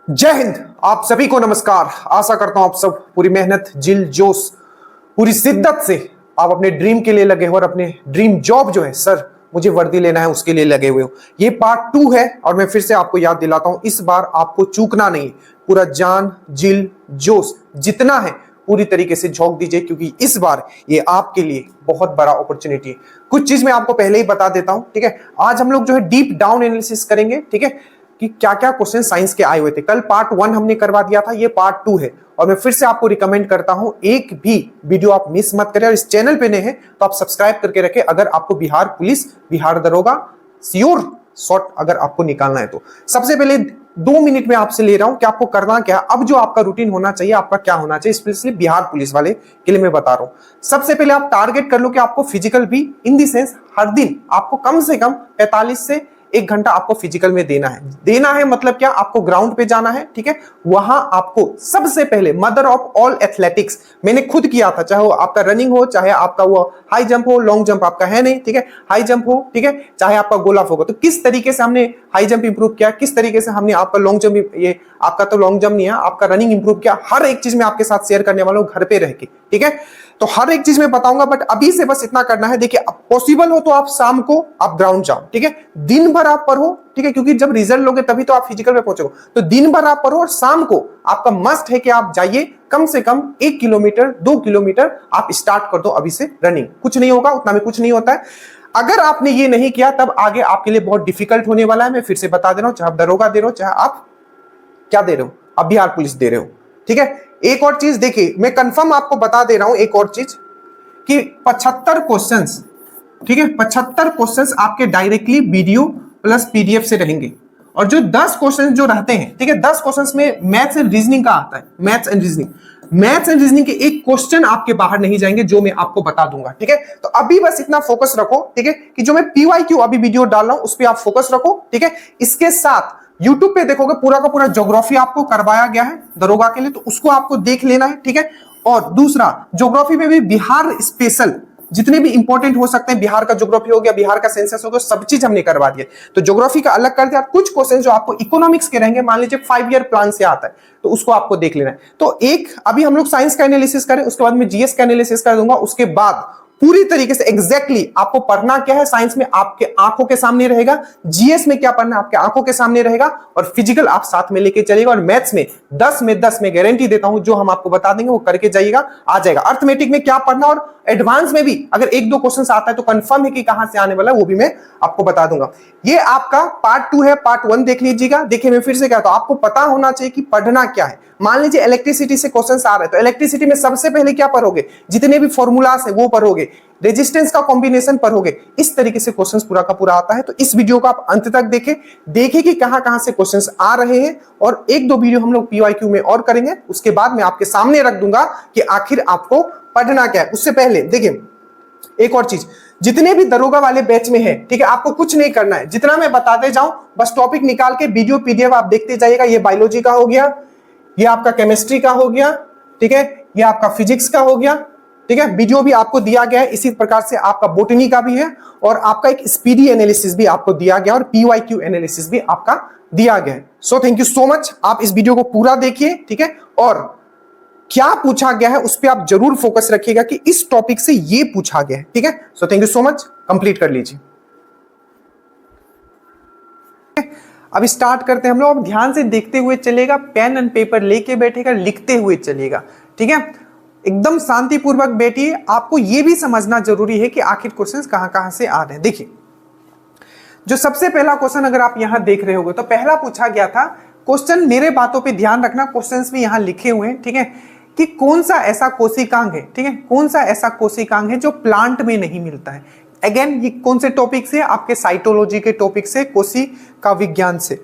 जय हिंद। आप सभी को नमस्कार। आशा करता हूं आप सब पूरी मेहनत, जिल जोश, पूरी शिद्दत से आप अपने ड्रीम के लिए लगे हो और अपने ड्रीम जॉब जो है, सर मुझे वर्दी लेना है, उसके लिए लगे हुए हो। ये पार्ट 2 है और मैं फिर से आपको याद दिलाता हूं, इस बार आपको चूकना नहीं। पूरा जान, जिल, जोश जितना है पूरी तरीके से झोंक दीजिए, क्योंकि इस बार ये आपके लिए बहुत बड़ा अपॉर्चुनिटी है। कुछ चीज मैं आपको पहले ही बता देता हूं, ठीक है। आज हम लोग जो है डीप डाउन एनालिसिस करेंगे, ठीक है, कि क्या क्या क्वेश्चन साइंस के आए हुए थे। कल पार्ट 1 हमने करवा दिया था, ये पार्ट 2 है। और मैं फिर से आपको रिकमेंड करता हूं, एक भी वीडियो आप मिस मत करें। और इस चैनल पे नए हैं तो आप सब्सक्राइब करके रखें। अगर आपको बिहार पुलिस, बिहार दरोगा श्योर शॉट अगर आपको निकालना है तो सबसे पहले 2 मिनट में आपसे ले रहा हूं कि आपको करना क्या। अब जो आपका रूटीन होना चाहिए, आपका क्या होना चाहिए, स्पेशली बिहार पुलिस वाले के लिए मैं बता रहा हूं। सबसे पहले आप टारगेट कर लो कि आपको फिजिकल भी, इन दी सेंस हर दिन आपको कम से कम 45 से 1 घंटा आपको फिजिकल में देना है। मतलब क्या, आपको ग्राउंड पे जाना है, ठीक है। वहां आपको सबसे पहले मदर ऑफ ऑल एथलेटिक्स मैंने खुद किया था, चाहे वो आपका रनिंग हो, चाहे आपका वो हाई जंप हो, लॉन्ग जंप आपका है नहीं, ठीक है, हाई जंप हो, ठीक है, चाहे आपका गोला फोक हो। तो किस तरीके से हमने हाई जंप इंप्रूव किया, किस तरीके से हमने आपका लॉन्ग जंप, ये आपका तो लॉन्ग जंप नहीं है, आपका रनिंग इंप्रूव किया, हर एक चीज मैं आपके साथ शेयर करने वाला हूं घर पे रह के, ठीक है। तो हर एक चीज मैं बताऊंगा, बट अभी से बस इतना करना है। देखिए, पॉसिबल हो तो आप शाम को आप ग्राउंड जाओ, ठीक है। दिन भर आप पढ़ो, ठीक है, क्योंकि जब रिजल्ट लोगे तभी तो आप फिजिकल पे पहुंचोगे। तो दिन भर आप पढ़ो और शाम को आपका मस्ट है कि आप जाइए कम से कम 1 किलोमीटर 2 किलोमीटर आप स्टार्ट कर दो अभी से रनिंग। कुछ नहीं होगा, उतना में कुछ नहीं होता है। अगर आपने ये नहीं किया तब आगे आपके लिए बहुत डिफिकल्ट होने वाला है। मैं फिर से बता दे रहा हूं, चाहे आप दरोगा दे रहे हो, चाहे आप क्या दे रहे हो, आप बिहार पुलिस दे रहे हो, ठीक है। एक और चीज देखिए, मैं कंफर्म आपको बता दे रहा हूं एक और चीज कि 75 क्वेश्चंस, ठीक है, 75 क्वेश्चंस आपके डायरेक्टली वीडियो प्लस पीडीएफ से रहेंगे। और जो 10 क्वेश्चंस जो रहते हैं, ठीक है, 10 क्वेश्चंस में मैथ्स एंड रीजनिंग का आता है। मैथ्स एंड रीजनिंग के एक क्वेश्चन आपके बाहर नहीं जाएंगे, जो मैं आपको बता दूंगा, ठीक है। तो अभी बस इतना फोकस रखो, ठीक है, कि जो मैं पीवाईक्यू अभी वीडियो डाल रहा हूं उस पर आप फोकस रखो, ठीक है। इसके साथ यूट्यूब पे देखोगे पूरा का पूरा ज्योग्राफी आपको करवाया गया है दरोगा के लिए, तो उसको आपको देख लेना है, ठीक है। और दूसरा, ज्योग्राफी में भी बिहार स्पेशल जितने भी इंपॉर्टेंट हो सकते हैं, बिहार का ज्योग्राफी हो गया, बिहार का सेंसस हो गया, सब चीज हमने करवा दिया। तो ज्योग्राफी का अलग कर दिया। कुछ क्वेश्चन जो आपको इकोनॉमिक्स के रहेंगे, मान लीजिए 5 ईयर प्लान से आता है, तो उसको आपको देख लेना है। तो एक अभी हम लोग साइंस का एनालिसिस करें, उसके बाद में जीएस का एनालिसिस कर दूंगा। उसके बाद पूरी तरीके से एग्जैक्टली आपको पढ़ना क्या है। साइंस में आपके आंखों के सामने रहेगा, जीएस में क्या पढ़ना है आपके आंखों के सामने रहेगा, और फिजिकल आप साथ में लेके चलेगा। और मैथ्स में 10 में 10 में गारंटी देता हूं, जो हम आपको बता देंगे वो करके जाइएगा, आ जाएगा। अर्थमेटिक में क्या पढ़ना, और एडवांस में भी अगर 1-2 क्वेश्चन आता है तो कंफर्म है कि कहां से आने वाला है, वो भी मैं आपको बता दूंगा। ये आपका पार्ट 2 है। पार्ट 1 देख लीजिएगा। देखिए, मैं फिर से कहता हूं, आपको पता होना चाहिए कि पढ़ना क्या है। मान लीजिए इलेक्ट्रिसिटी से क्वेश्चंस आ रहे हैं, तो इलेक्ट्रिसिटी में सबसे पहले क्या पढ़ोगे, जितने भी फॉर्मूलास है वो पढ़ोगे, रेजिस्टेंस का कॉम्बिनेशन पढ़ोगे। इस तरीके से क्वेश्चंस पूरा का पूरा आता है। तो इस वीडियो को आप अंत तक देखें कि कहां से क्वेश्चंस आ रहे हैं। और 1-2 वीडियो हम लोग पीवाईक्यू में और करेंगे, उसके बाद मैं आपके सामने रख दूंगा कि आखिर आपको पढ़ना क्या है। उससे पहले देखिए एक और चीज, जितने भी दरोगा वाले बैच में है, ठीक है, आपको कुछ नहीं करना है, जितना मैं बताते जाऊं बस टॉपिक निकाल के वीडियो पीडीएफ आप देखते जाइएगा। ये बायोलॉजी का हो गया, ये आपका केमिस्ट्री का हो गया, ठीक है, ये आपका फिजिक्स का हो गया, ठीक है। वीडियो भी आपको दिया गया है, इसी प्रकार से आपका बोटनी का भी है, और आपका एक स्पीडी एनालिसिस भी आपको दिया गया, और पीवाईक्यू एनालिसिस भी आपका दिया गया है। So thank you so much. आप इस वीडियो को पूरा देखिए, ठीक है। और क्या पूछा गया है उस पर आप जरूर फोकस रखिएगा कि इस टॉपिक से ये पूछा गया है, ठीक है। So thank you so much. Complete कर लीजिए। अभी स्टार्ट करते हैं हम लोग। अब ध्यान से देखते हुए चलेगा, पेन एंड पेपर लेके बैठेगा, लिखते हुए चलेगा, ठीक है। एकदम शांतिपूर्वक बैठिए। आपको यह भी समझना जरूरी है कि आखिर क्वेश्चंस कहां से आ रहे हैं। देखिए, जो सबसे पहला क्वेश्चन अगर आप यहां देख रहे होगे, तो पहला पूछा गया था क्वेश्चन, मेरे बातों पे ध्यान रखना, क्वेश्चंस भी यहां लिखे हुए हैं, ठीक है, कि कौन सा ऐसा कोशिकांग है, ठीक है, कौन सा ऐसा कोशिकांग है जो प्लांट में नहीं मिलता है। अगेन, ये कौन से टॉपिक से, आपके साइटोलॉजी के टॉपिक से, कोशिका विज्ञान से।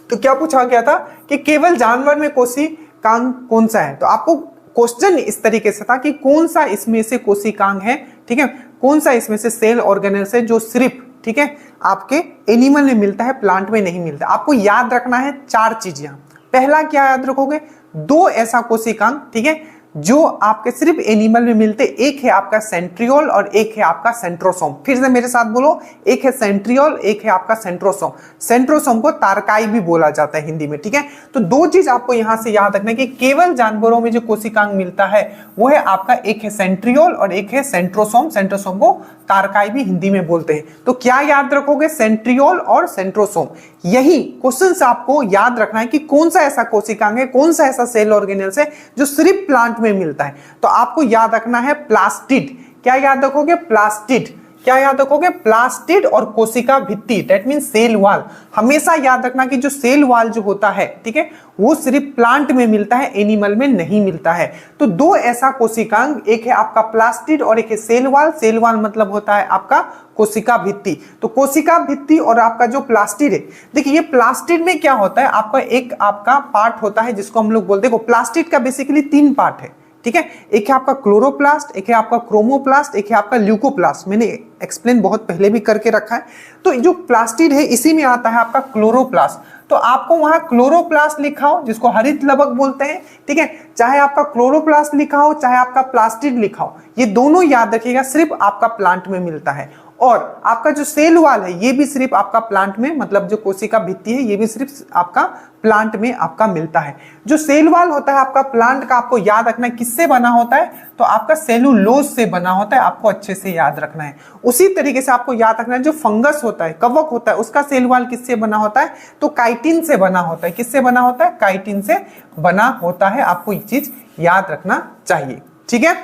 तो क्या पूछा गया था कि केवल जानवर में कोशिकांग कौन सा है। तो आपको क्वेश्चन इस तरीके से था कि कौन सा इसमें से कोशिकांग है, ठीक है, कौन सा इसमें से सेल ऑर्गेनेल्स है जो सिर्फ, ठीक है, आपके एनिमल में मिलता है, प्लांट में नहीं मिलता। आपको याद रखना है 4 चीज। यहां पहला क्या याद रखोगे, 2 ऐसा कोशिकांग, ठीक है, जो आपके सिर्फ एनिमल में मिलते, एक है आपका सेंट्रियोल और एक है आपका सेंट्रोसोम। फिर से मेरे साथ बोलो, एक है सेंट्रियोल, एक है आपका सेंट्रोसोम। सेंट्रोसोम को तारकाई भी बोला जाता है हिंदी में, ठीक है। तो दो चीज आपको यहां से याद रखना है कि केवल जानवरों में जो कोशिकांग मिलता है वो है आपका, एक है सेंट्रियोल और एक है सेंट्रोसोम। सेंट्रोसोम को तारकाई भी हिंदी में बोलते हैं। तो क्या याद रखोगे, सेंट्रियोल और सेंट्रोसोम। यही क्वेश्चन आपको याद रखना है कि कौन सा ऐसा कोशिकांग है, कौन सा ऐसा सेल ऑर्गेनेल्स है जो सिर्फ प्लांट में मिलता है। तो आपको याद रखना है प्लास्टिड। क्या याद रखोगे, प्लास्टिड। क्या याद रखोगे, प्लास्टिड और कोशिका भित्ति, दैट मीन सेल वॉल। हमेशा याद रखना कि जो सेल वॉल जो होता है, ठीक है, वो सिर्फ प्लांट में मिलता है, एनिमल में नहीं मिलता है। तो दो ऐसा कोशिकांग, एक है आपका प्लास्टिड और एक है सेल वॉल। सेल वॉल मतलब होता है आपका कोशिका भित्ति। तो कोशिका भित्ति और आपका जो प्लास्टिड है, देखिए ये प्लास्टिड में क्या होता है, आपका एक आपका पार्ट होता है जिसको हम लोग बोलते हैं, प्लास्टिड का बेसिकली 3 पार्ट है, ठीक है। एक है आपका क्लोरोप्लास्ट, एक है आपका क्रोमोप्लास्ट, एक है आपका ल्यूकोप्लास्ट। मैंने एक्सप्लेन बहुत पहले भी करके रखा है। तो जो प्लास्टिड है इसी में आता है आपका क्लोरोप्लास्ट। तो आपको वहां क्लोरोप्लास्ट लिखा हो, जिसको हरित लवक बोलते हैं, ठीक है। चाहे आपका क्लोरोप्लास्ट लिखा हो, चाहे आपका प्लास्टिड लिखा हो, ये दोनों याद रखिएगा सिर्फ आपका प्लांट में मिलता है। और आपका जो सेल वॉल है ये भी सिर्फ आपका प्लांट में, मतलब जो कोशिका भित्ति है ये भी सिर्फ आपका प्लांट में आपका मिलता है। जो सेल वॉल होता है आपका प्लांट का, आपको याद रखना है किससे बना होता है, तो आपका सेलुलोज से बना होता है, आपको अच्छे से याद रखना है। उसी तरीके से आपको याद रखना है जो फंगस होता है, कवक होता है, उसका सेल वॉल किससे बना होता है, तो काइटिन से बना होता है। किससे बना होता है, काइटिन से बना होता है। आपको ये चीज याद रखना चाहिए, ठीक है।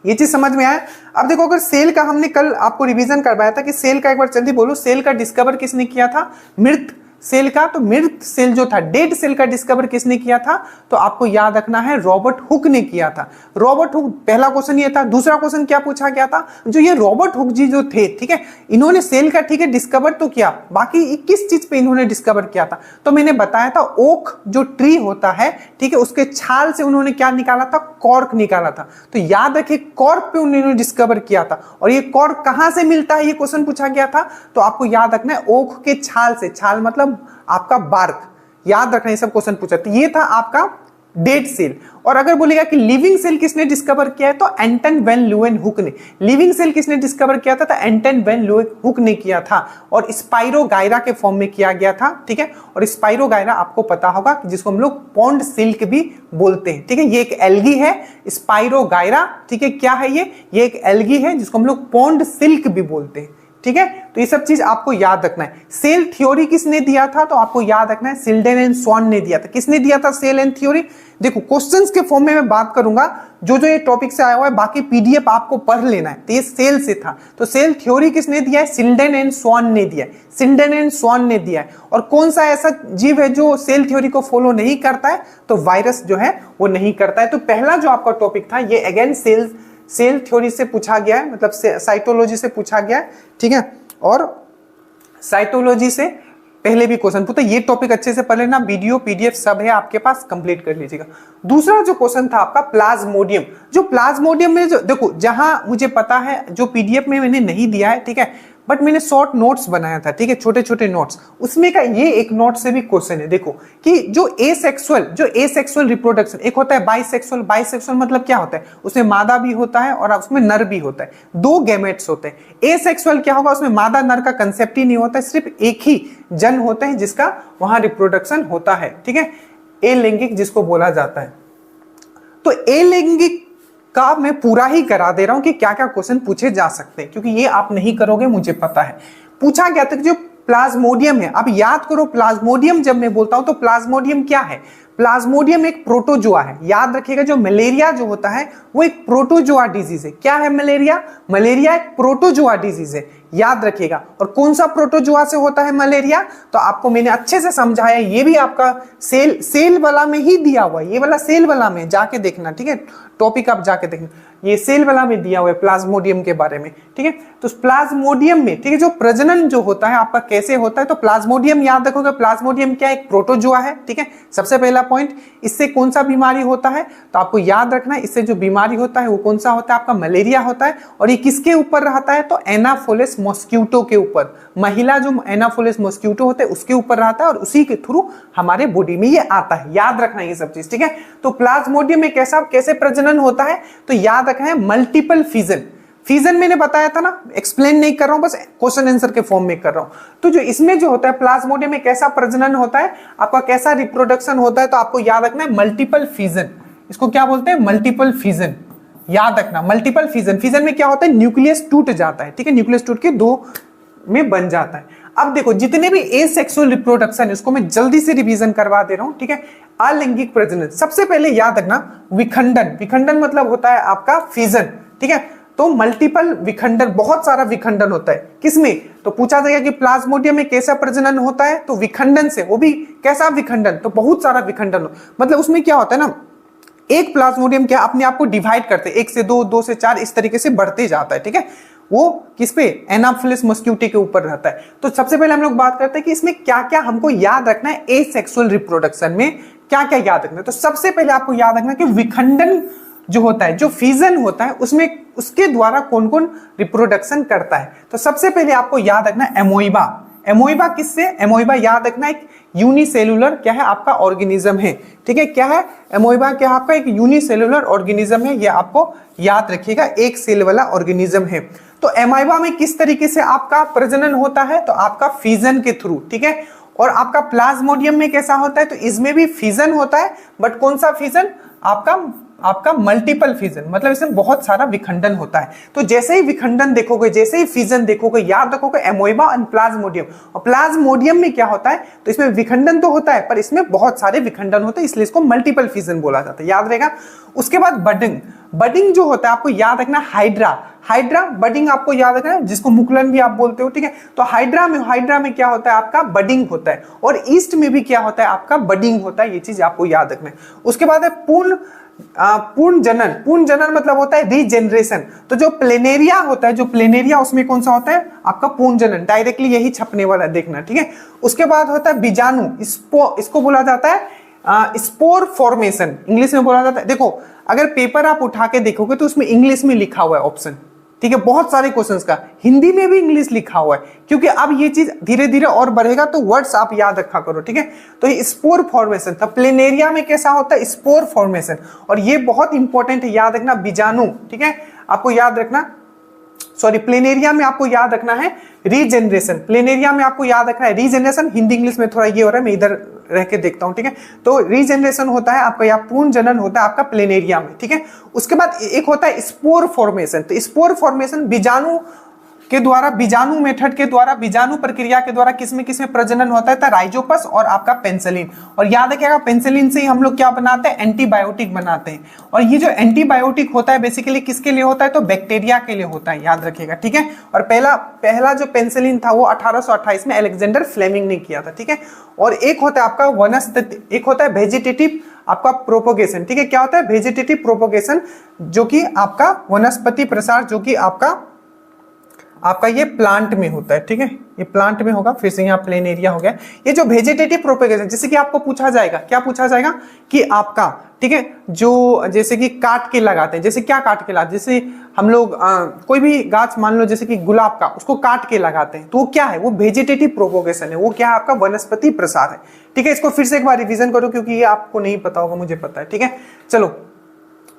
ये चीज समझ में आया। अब देखो, अगर सेल का हमने कल आपको रिवीजन करवाया था कि सेल का एक बार जल्दी बोलो, सेल का डिस्कवर किसने किया था, मृत सेल का। तो मृत सेल जो था, डेड सेल का डिस्कवर किसने किया था, तो आपको याद रखना है रॉबर्ट हुक ने किया था। रॉबर्ट हुक, पहला क्वेश्चन ये था। दूसरा क्वेश्चन क्या पूछा गया था, जो ये रॉबर्ट हुक जी जो थे, ठीक है, इन्होंने सेल का, ठीक है, डिस्कवर तो किया, बाकी किस चीज पे इन्होंने डिस्कवर किया था, तो मैंने बताया था ओक जो ट्री होता है, ठीक है, उसके छाल से उन्होंने क्या निकाला था, कॉर्क निकाला था। तो याद रखिए कॉर्क पे उन्होंने डिस्कवर किया था। और ये कॉर्क कहां से मिलता है, ये क्वेश्चन पूछा गया था। तो आपको याद रखना है ओक के छाल से, छाल मतलब आपका बार्क, याद रखना, ये सब क्वेश्चन पूछा। तो ये था आपका डेड सेल। और अगर बोलेगा कि लिविंग सेल किसने डिस्कवर किया है, तो एंटन वैन ल्यूवेनहुक ने। लिविंग सेल किसने डिस्कवर किया था, तो एंटन वैन ल्यूवेनहुक ने किया था। और स्पाइरोगायरा के फॉर्म में किया गया था, ठीक है। और स्पाइरोगायरा आपको पता होगा, जिसको हम लोग पॉन्ड सिल्क भी बोलते हैं, ठीक है। ये एक एल्गी है स्पाइरोगायरा, ठीक है। क्या है ये एक एल्गी है जिसको हम लोग पॉन्ड सिल्क भी बोलते हैं, ठीक है। तो ये सब चीज आपको याद रखना है। सेल थ्योरी किसने दिया था, तो आपको याद रखना है सिल्डन एंड स्वान ने दिया था। किसने दिया था सेल एंड थ्योरी, देखो क्वेश्चंस के फॉर्म में मैं बात करूंगा, जो जो ये टॉपिक से आया हुआ है, बाकी पीडीएफ आपको पढ़ लेना है। तो ये सेल से था। तो सेल थ्योरी किसने दिया है, सिल्डन एंड स्वान ने दिया है, सिल्डन एंड स्वान ने दिया है। और कौन सा ऐसा जीव है जो सेल थ्योरी को फॉलो नहीं करता है, तो वायरस जो है वो नहीं करता है। तो पहला जो आपका टॉपिक था ये अगेन सेल थ्योरी से पूछा गया है, मतलब साइटोलॉजी से पूछा गया है, ठीक है। और साइटोलॉजी से पहले भी क्वेश्चन पूछा। ये टॉपिक अच्छे से पढ़ लेना, वीडियो पीडीएफ सब है आपके पास, कंप्लीट कर लीजिएगा। दूसरा जो क्वेश्चन था आपका प्लाज्मोडियम। जो प्लाज्मोडियम में जो देखो, जहां मुझे पता है जो पीडीएफ में मैंने नहीं दिया है, ठीक है, बट मैंने शॉर्ट नोट्स बनाया था, ठीक है, छोटे छोटे नोट्स। उसमें का ये एक नोट से भी क्वेश्चन है। देखो कि जो एसेक्सुअल रिप्रोडक्शन, एक होता है बाइसेक्सुअल। बाइसेक्सुअल मतलब क्या होता है, उसमें मादा भी होता है और उसमें नर भी होता है, 2 गैमेट्स होते हैं। एसेक्सुअल क्या होगा, उसमें मादा नर का कंसेप्ट ही नहीं होता है, सिर्फ एक ही जन होते हैं जिसका वहां रिप्रोडक्शन होता है, ठीक है, अलैंगिक जिसको बोला जाता है। तो अलैंगिक का मैं पूरा ही करा दे रहा हूं कि क्या क्या क्वेश्चन पूछे जा सकते हैं, क्योंकि ये आप नहीं करोगे मुझे पता है। पूछा गया था कि जो प्लाज्मोडियम है, अब याद करो प्लाज्मोडियम जब मैं बोलता हूं तो प्लाज्मोडियम क्या है, प्लाज्मोडियम एक प्रोटोजोआ है। याद रखिएगा जो मलेरिया जो होता है वो एक प्रोटोजोआ डिजीज है। क्या है मलेरिया, मलेरिया एक प्रोटोजोआ डिजीज है, याद रखिएगा। और कौन सा प्रोटोजोआ से होता है मलेरिया, तो आपको मैंने अच्छे से समझाया। ये भी आपका सेल वाला में ही दिया हुआ है, ये वाला सेल वाला में जाके देखना, ठीक है, टॉपिक आप जाके देखना, ये सेल वाला में दिया हुआ है प्लाज्मोडियम के बारे में, ठीक है। तो प्लाज्मोडियम में, ठीक है, जो प्रजनन जो होता है आपका कैसे होता है, तो प्लाज्मोडियम याद रखोगे, प्लाज्मोडियम क्या एक प्रोटोजोआ है, ठीक है, सबसे पहला पॉइंट। इससे कौन सा बीमारी होता है, तो आपको याद रखना है इससे जो बीमारी होता है वो कौन सा होता है, आपका मलेरिया होता है। और ये किसके ऊपर रहता है, तो एनाफोलिस मॉस्किटो के ऊपर, महिला जो एनाफोलिस मॉस्किटो होते हैं उसके ऊपर रहता है और उसी के थ्रू हमारे बॉडी में ये आता है। याद रखना ये सब चीज, ठीक है। तो प्लाज्मोडियम में कैसे प्रजनन होता है, तो याद रखना है मल्टीपल फिजन। फिजन मैंने बताया था ना, एक्सप्लेन नहीं कर रहा हूं, बस क्वेश्चन आंसर के फॉर्म में कर रहा हूं। तो जो इसमें जो होता है प्लाज्मोडियम में कैसा प्रजनन होता है, आपका कैसा रिप्रोडक्शन होता है, तो आपको याद रखना है मल्टीपल फिजन। इसको क्या बोलते हैं, मल्टीपल फिजन। याद रखना मल्टीपल फिजन। फिजन में क्या होता है, न्यूक्लियस टूट जाता है, ठीक है, न्यूक्लियस टूट के दो में बन जाता है। अब देखो जितने भी एसेक्सुअल रिप्रोडक्शन है उसको मैं जल्दी से रिवीजन करवा दे रहा हूं, ठीक है। अलैंगिक प्रजनन, सबसे पहले याद रखना विखंडन। विखंडन मतलब होता है आपका फिजन, ठीक है। तो मल्टीपल विखंडन, बहुत सारा विखंडन होता है, किसमें, तो पूछा जाएगा कि प्लाज्मोडियम में कैसा प्रजनन होता है, तो विखंडन से, वो भी कैसा विखंडन, तो बहुत सारा विखंडन मतलब उसमें क्या होता है ना, एक प्लाज्मोडियम क्या अपने आप को डिवाइड करते हैं, 1 से 2, 2 से 4 इस तरीके से बढ़ते जाता है, ठीक है। वो किस पे, एनाफिलिस मॉस्किटो के ऊपर रहता है। तो सबसे पहले हम लोग बात करते हैं कि इसमें क्या क्या हमको याद रखना है, एसेक्सुअल रिप्रोडक्शन में क्या क्या याद रखना है। तो सबसे पहले आपको याद रखना है कि विखंडन जो होता है, जो फिजन होता है, उसमें उसके द्वारा कौन कौन रिप्रोडक्शन करता है। तो सबसे पहले आपको याद रखना है एमोइबा। एमोइबा किससे, एमोइबा याद रखना एक यूनिसेलुलर क्या है आपका ऑर्गेनिज्म है, ठीक है। क्या है एमोइबा, क्या आपका एक यूनिसेलुलर ऑर्गेनिज्म है, ये आपको याद रखिएगा, एक सेल वाला ऑर्गेनिज्म है। तो एमोइबा में किस तरीके से आपका प्रजनन होता है, तो आपका फिजन के थ्रू, ठीक है। और आपका प्लाज्मोडियम में कैसा होता है, तो इसमें भी फिजन होता है, बट कौन सा फिजन, आपका मल्टीपल फिजन, मतलब इसमें बहुत सारा विखंडन होता है। तो जैसे ही विखंडन देखोगे, जैसे ही फिजन देखोगे, याद रखोगे एमोइबा एंड प्लाज्मोडियम। और प्लाज्मोडियम में क्या होता है, तो इसमें विखंडन तो होता है पर इसमें बहुत सारे विखंडन होते हैं, इसलिए इसको मल्टीपल फिजन बोला जाता है, याद रहेगा। उसके बाद बडिंग। बडिंग जो होता है आपको याद रखना हाइड्रा। हाइड्रा बडिंग आपको याद रखना है, जिसको मुकुलन भी आप बोलते हो, ठीक है। तो हाइड्रा में क्या होता है, आपका बडिंग होता है। और ईस्ट में भी क्या होता है, आपका बडिंग होता है, ये चीज आपको याद रखना है। उसके बाद है पूर्ण जनन। पूर्ण जनन मतलब होता है रीजेनरेशन। तो जो प्लेनेरिया होता है, जो प्लेनेरिया, उसमें कौन सा होता है आपका पूर्ण जनन, डायरेक्टली यही छपने वाला देखना, ठीक है। उसके बाद होता है बीजाणु, इसको बोला जाता है स्पोर फॉर्मेशन, इंग्लिश में बोला जाता है। देखो अगर पेपर आप उठा के देखोगे तो उसमें इंग्लिश में लिखा हुआ है ऑप्शन, ठीक है, बहुत सारे क्वेश्चंस का हिंदी में भी इंग्लिश लिखा हुआ है, क्योंकि अब ये चीज धीरे धीरे और बढ़ेगा, तो वर्ड्स आप याद रखा करो, ठीक है। तो ये स्पोर फॉर्मेशन था। प्लेनेरिया में कैसा होता है, स्पोर फॉर्मेशन, और ये बहुत इंपॉर्टेंट है, याद रखना बीजाणु, ठीक है, आपको याद रखना। सॉरी, प्लेनेरिया में आपको याद रखना है रीजेनरेशन। प्लेनेरिया में आपको याद रखना है रीजेनरेशन, हिंदी इंग्लिश में थोड़ा ये हो रहा है, मैं इधर रह के देखता हूं, ठीक है। तो रीजेनरेशन होता है आपका, या पूर्ण जनन होता है आपका प्लेनेरिया में, ठीक है। उसके बाद एक होता है स्पोर फॉर्मेशन। तो स्पोर फॉर्मेशन बीजाणु के द्वारा, बीजाणु मेथड के द्वारा, बीजाणु प्रक्रिया के द्वारा किसमें प्रजनन होता है, था राइजोपस और आपका पेनिसिलिन। और याद रखिएगा पेनिसिलिन से ही हम लोग क्या बनाते हैं, एंटीबायोटिक बनाते हैं। और ये जो एंटीबायोटिक होता है बेसिकली किसके लिए होता है, तो बैक्टीरिया के लिए होता है, याद रखिएगा, ठीक है। और पहला जो पेनिसिलिन था वो 1828 में अलेक्जेंडर फ्लेमिंग ने किया था, ठीक है। और एक होता है आपका वनस्पति, एक होता है वेजिटेटिव आपका प्रोपोगेशन, ठीक है। क्या होता है वेजिटेटिव प्रोपोगेशन, जो कि आपका वनस्पति प्रसार, जो कि आपका ये प्लांट में होता है, ठीक है, ये प्लांट में होगा। फिर से यहाँ प्लेन एरिया हो गया। ये जो वेजिटेटिव प्रोपेगेशन, जैसे कि आपको पूछा जाएगा, क्या पूछा जाएगा कि आपका, ठीक है, जो जैसे कि काट के लगाते हैं, जैसे क्या काट के लगाते हैं, जैसे हम लोग कोई भी गाछ मान लो जैसे कि गुलाब का, उसको काट के लगाते हैं, तो वो क्या है, वो वेजिटेटिव प्रोपोगेशन है, वो क्या है आपका वनस्पति प्रसार है, ठीक है। इसको फिर से एक बार रिवीजन करो क्योंकि ये आपको नहीं पता होगा, मुझे पता है, ठीक है। चलो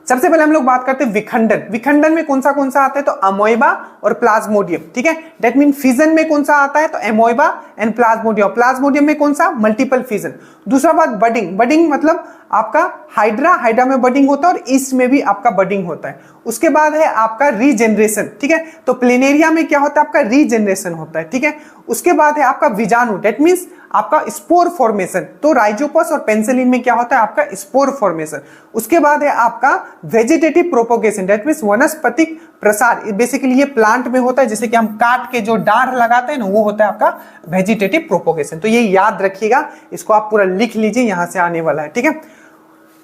सबसे पहले हम लोग बात करते हैं विखंडन। विखंडन में कौन सा आता है, तो अमोइबा और प्लाज्मोडियम, ठीक है। दैट मीन फिजन में कौन सा आता है, तो एमोइबा एंड प्लाज्मोडियम। प्लाज्मोडियम में कौन सा, मल्टीपल फिजन। दूसरा बात बडिंग। बडिंग मतलब आपका हाइड्रा में बडिंग होता है और ईस्ट में भी आपका बडिंग होता है। उसके बाद है आपका रीजेनरेशन, ठीक है। तो प्लेनेरिया में क्या होता है, आपका रीजेनरेशन होता है, ठीक है। उसके बाद है आपका बीजाणु, दैट मीन्स आपका स्पोर फॉर्मेशन। तो राइजोपस और पेनिसिलिन में क्या होता है, आपका स्पोर फॉर्मेशन। उसके बाद है आपका वेजिटेटिव प्रोपोगेशन, दैट मीन्स वनस्पतिक प्रसार। बेसिकली ये प्लांट में होता है, जैसे कि हम काट के जो डार लगाते हैं ना, वो होता है आपका वेजिटेटिव प्रोपोगेशन। तो ये याद रखिएगा, इसको आप पूरा लिख लीजिए, यहां से आने वाला है, ठीक है।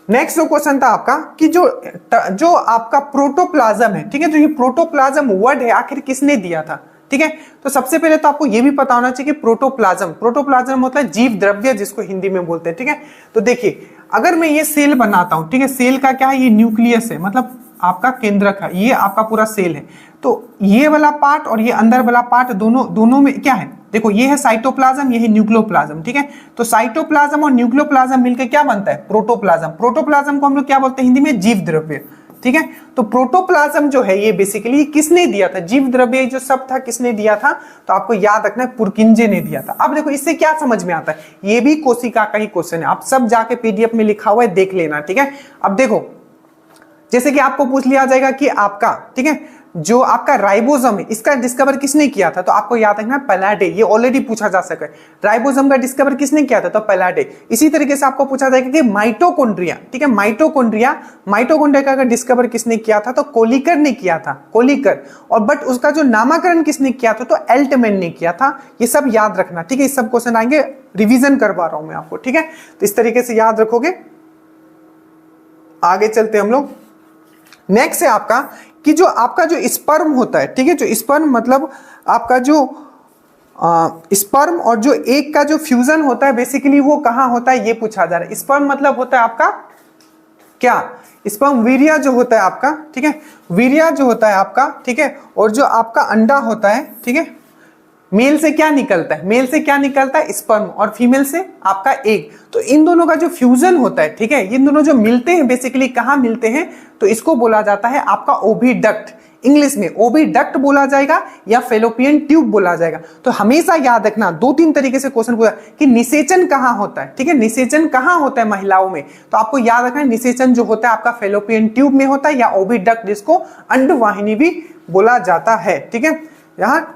नेक्स्ट जो क्वेश्चन था आपका कि जो आपका प्रोटोप्लाज्म है, ठीक है, जो ये प्रोटोप्लाज्म वर्ड है आखिर किसने दिया था, ठीक है। तो सबसे पहले तो आपको ये भी पता होना चाहिए कि प्रोटोप्लाज्म मतलब जीव द्रव्य, जिसको हिंदी में बोलते हैं, ठीक है। तो देखिए अगर मैं ये सेल बनाता हूं, ठीक है, सेल का क्या है, ये न्यूक्लियस है, मतलब आपका केंद्रक है, ये आपका पूरा सेल है। तो ये वाला पार्ट और ये अंदर वाला पार्ट दोनों में क्या है, देखो ये है साइटोप्लाज्म, ये है न्यूक्लियोप्लाज्म, ठीक है। तो साइटोप्लाज्म और न्यूक्लियोप्लाज्म मिलकर क्या बनता है, प्रोटोप्लाज्म। प्रोटोप्लाज्म को हम लोग क्या बोलते हैं हिंदी में, जीव द्रव्य, ठीक है। तो प्रोटोप्लाज्म जो है ये बेसिकली किसने दिया था, जीव द्रव्य जो सब था किसने दिया था, तो आपको याद रखना है पुरकिंजे ने दिया था। अब देखो इससे क्या समझ में आता है, ये भी कोशिका का ही क्वेश्चन है, आप सब जाके पीडीएफ में लिखा हुआ है देख लेना, ठीक है। अब देखो जैसे कि आपको पूछ लिया जाएगा कि आपका, ठीक है, जो आपका राइबोसोम है इसका डिस्कवर किसने किया था, तो आपको याद रखना पैलाडे, ये ऑलरेडी पूछा जा सके। राइबोसोम का डिस्कवर किसने किया था, तो पैलाडे। इसी तरीके से आपको पूछा जाएगा कि माइटोकॉन्ड्रिया, ठीक है, माइटोकॉन्ड्रिया का डिस्कवर किसने किया था, तो कोलिकर ने किया था, कोलिकर। और बट उसका जो नामकरण किसने किया था, तो एल्टमैन ने किया था। ये सब याद रखना, ठीक है, इस सब क्वेश्चन आएंगे, रिविजन करवा रहा हूं मैं आपको, ठीक है। तो इस तरीके से याद रखोगे। आगे चलते हम लोग, नेक्स्ट है आपका कि जो आपका जो स्पर्म होता है, ठीक है, जो स्पर्म मतलब आपका जो स्पर्म और जो एग का जो फ्यूजन होता है बेसिकली वो कहां होता है, ये पूछा जा रहा है। स्पर्म मतलब होता है आपका क्या, स्पर्म वीर्य जो होता है आपका, ठीक है, वीर्य जो होता है आपका, ठीक है, और जो आपका अंडा होता है, ठीक है, मेल से क्या निकलता है, मेल से क्या निकलता है, स्पर्म, और फीमेल से आपका एग। तो इन दोनों का जो फ्यूजन होता है, ठीक है, इन दोनों जो मिलते हैं बेसिकली कहां मिलते हैं, तो इसको बोला जाता है आपका ओविडक्ट। इंग्लिश में ओविडक्ट बोला जाएगा या फेलोपियन ट्यूब बोला जाएगा। तो हमेशा याद रखना, 2-3 तरीके से क्वेश्चन पूछा कि निषेचन कहां होता है, ठीक है, निषेचन कहां होता है महिलाओं में, तो आपको याद रखना है निषेचन जो होता है आपका फेलोपियन ट्यूब में होता है या ओविडक्ट, जिसको अंडवाहिनी भी बोला जाता है, ठीक है। यहाँ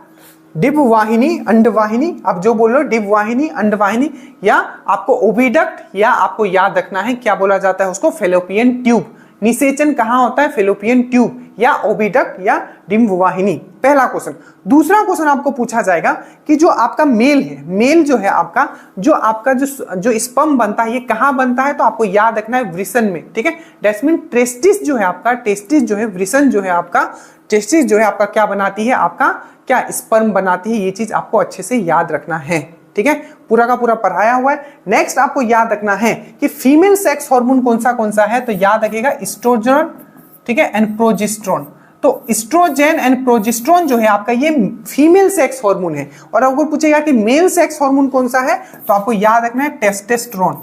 डिंबवाहिनी, अंडवाहिनी, आप जो बोल रहे हो डिंबवाहिनी, अंडवाहिनी, या आपको ओविडक्ट, या आपको याद रखना है क्या बोला जाता है उसको, फेलोपियन ट्यूब। निषेचन कहां होता है, फेलोपियन ट्यूब या ओविडक्ट या डिंबवाहिनी, पहला क्वेश्चन। दूसरा क्वेश्चन आपको पूछा जाएगा कि जो आपका मेल है, मेल जो है आपका, जो आपका जो स्पर्म बनता है ये कहां बनता है, तो आपको याद रखना है वृषण में, ठीक है। दैट्स मीन टेस्टिस जो है आपका, टेस्टिस जो है, वृषण जो है आपका, टेस्टिस जो है आपका क्या बनाती है, आपका क्या स्पर्म बनाती है, ये चीज आपको अच्छे से याद रखना है, ठीक है, पूरा का पूरा पढ़ाया हुआ है। नेक्स्ट आपको याद रखना है कि फीमेल सेक्स हार्मोन कौन सा है, तो याद रखिएगा एस्ट्रोजन, ठीक है, एंड प्रोजेस्टेरोन। तो एस्ट्रोजन एंड प्रोजेस्टेरोन जो है आपका ये फीमेल सेक्स हार्मोन है। और अगर पूछेगा कि मेल सेक्स हार्मोन कौन सा है, तो आपको याद रखना है टेस्टोस्टेरोन,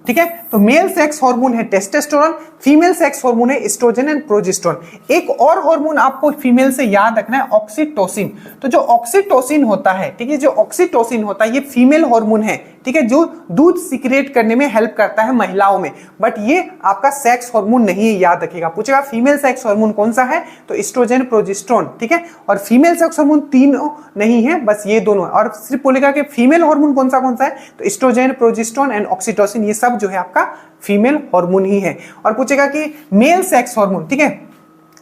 ठीक है। तो मेल सेक्स हार्मोन है टेस्टोस्टेरोन, फीमेल सेक्स हार्मोन है एस्ट्रोजन एंड प्रोजेस्टेरोन। एक और हार्मोन आपको फीमेल से याद रखना है, ऑक्सीटोसिन। तो जो ऑक्सीटोसिन होता है, ठीक है, जो ऑक्सीटोसिन होता है ये फीमेल हार्मोन है, ठीक है, जो दूध सिक्रेट करने में हेल्प करता है महिलाओं में, बट ये आपका सेक्स हार्मोन नहीं है, याद रखिएगा। पूछेगा फीमेल सेक्स हार्मोन कौन सा है, तो एस्ट्रोजन, प्रोजेस्टेरोन, ठीक है। और फीमेल सेक्स हार्मोन तीनों नहीं है, बस ये दोनों। और सिर्फ बोलेगा कि फीमेल हार्मोन कौन सा है, तो एस्ट्रोजन, प्रोजेस्टेरोन एंड ऑक्सीटोसिन, ये सब जो है आपका फीमेल हार्मोन ही है। और पूछेगा कि मेल सेक्स हार्मोन, ठीक है,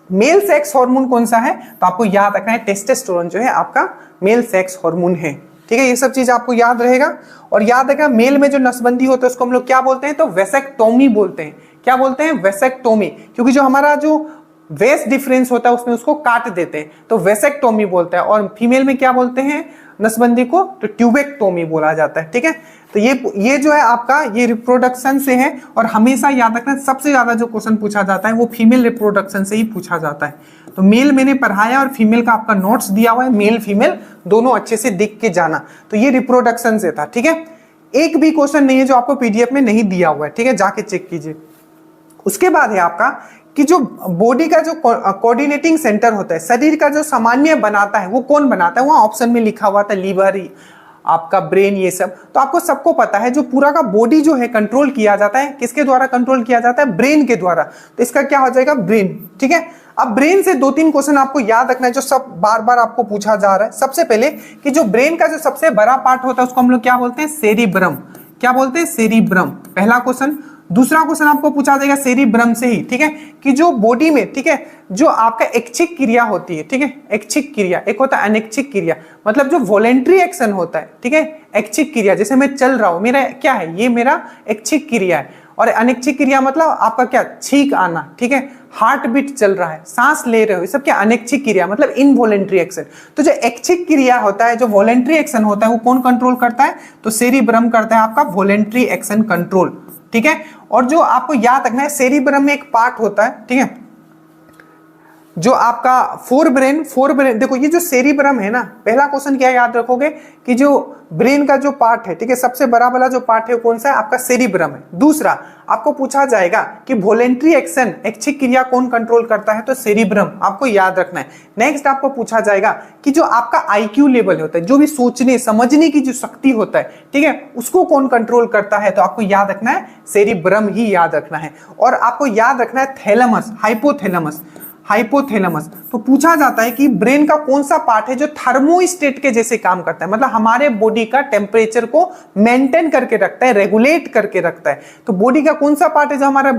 मेल सेक्स हार्मोन कौन सा है, तो आपको याद रखना है टेस्टोस्टेरोन जो है आपका मेल सेक्स हार्मोन है, ठीक है। ये सब चीज आपको याद रहेगा। और याद रखना मेल में जो नसबंदी होता है उसको हम लोग क्या बोलते हैं, तो वेसेक्टोमी बोलते हैं। क्या बोलते हैं, वेसेक्टोमी, क्योंकि जो हमारा जो वेस्ट डिफरेंस होता है उसमें उसको काट देते हैं, तो वेसेक्टोमी बोलते हैं। और फीमेल में क्या बोलते हैं नसबंदी को, तो ट्यूबेक्टोमी बोला जाता है, ठीक है। तो ये जो है आपका ये रिप्रोडक्शन से है। और हमेशा याद रखना सबसे ज्यादा जो क्वेश्चन पूछा जाता है वो फीमेल रिप्रोडक्शन से ही पूछा जाता है। तो मेल मैंने पढ़ाया और फीमेल का आपका नोट्स दिया हुआ है, मेल फीमेल दोनों अच्छे से देख के जाना। तो ये रिप्रोडक्शन से था, ठीक है। एक भी क्वेश्चन नहीं है जो आपको पीडीएफ में नहीं दिया हुआ है, ठीक है, जाके चेक कीजिए। उसके बाद है आपका कि जो बॉडी का जो कोऑर्डिनेटिंग सेंटर होता है, शरीर का जो सामान्य बनाता है वो कौन बनाता है, वहां ऑप्शन में लिखा हुआ था लीवर, आपका ब्रेन, ये सब तो आपको सबको पता है। जो पूरा का बॉडी जो है कंट्रोल किया जाता है, किसके द्वारा कंट्रोल किया जाता है, ब्रेन के द्वारा। तो इसका क्या हो जाएगा, ब्रेन, ठीक है। अब ब्रेन से 2-3 क्वेश्चन आपको याद रखना है जो सब बार बार आपको पूछा जा रहा है। सबसे पहले कि जो ब्रेन का जो सबसे बड़ा पार्ट होता है उसको हम लोग क्या बोलते हैं, सेरिब्रम। क्या बोलते हैं, सेरिब्रम, पहला क्वेश्चन। दूसरा क्वेश्चन आपको पूछा जाएगा सेरिब्रम से ही, ठीक है, कि जो बॉडी में, ठीक है, जो आपका ऐच्छिक क्रिया होती है, ठीक है, ऐच्छिक क्रिया, एक होता है अनैच्छिक क्रिया, मतलब जो वॉलेंट्री एक्शन होता है, ठीक है, ऐच्छिक क्रिया, जैसे मैं चल रहा हूं, मेरा क्या है, ये मेरा ऐच्छिक क्रिया है। और अनैच्छिक क्रिया मतलब आपका क्या, छींक आना, ठीक है, हार्ट बीट चल रहा है, सांस ले रहे हो, ये सब क्या, अनैच्छिक क्रिया मतलब इनवॉलेंट्री एक्शन। तो जो ऐच्छिक क्रिया होता है, जो वॉलेंट्री एक्शन होता है, वो कौन कंट्रोल करता है, तो सेरिब्रम करता है आपका वॉलेंट्री एक्शन कंट्रोल, ठीक है। और जो आपको याद रखना है, सेरिब्रम में एक पार्ट होता है, ठीक है, जो आपका फोर ब्रेन देखो ये जो सेरिब्रम है ना, पहला क्वेश्चन क्या याद रखोगे कि जो ब्रेन का जो पार्ट है, ठीक है, सबसे बड़ा वाला जो पार्ट है कौन सा है, आपका सेरिब्रम है। दूसरा आपको पूछा जाएगा कि वॉलेंट्री एक्शन, ऐच्छिक क्रिया कौन कंट्रोल करता है, तो सेरिब्रम, आपको याद रखना है। नेक्स्ट आपको पूछा जाएगा कि जो आपका आईक्यू लेवल होता है, जो भी सोचने समझने की जो शक्ति होता है, ठीक है, उसको कौन कंट्रोल करता है, तो आपको याद रखना है सेरिब्रम ही याद रखना है। और आपको याद रखना है थैलेमस, हाइपोथैलेमस। तो पूछा जाता है कि ब्रेन का कौन सा पार्ट है जो थर्मोस्टेट के जैसे काम करता है, मतलब हमारे बॉडी का टेम्परेचर को मेंटेन करके रखता है, रेगुलेट करके रखता है। तो बॉडी का कौन सा पार्ट है जो हमारा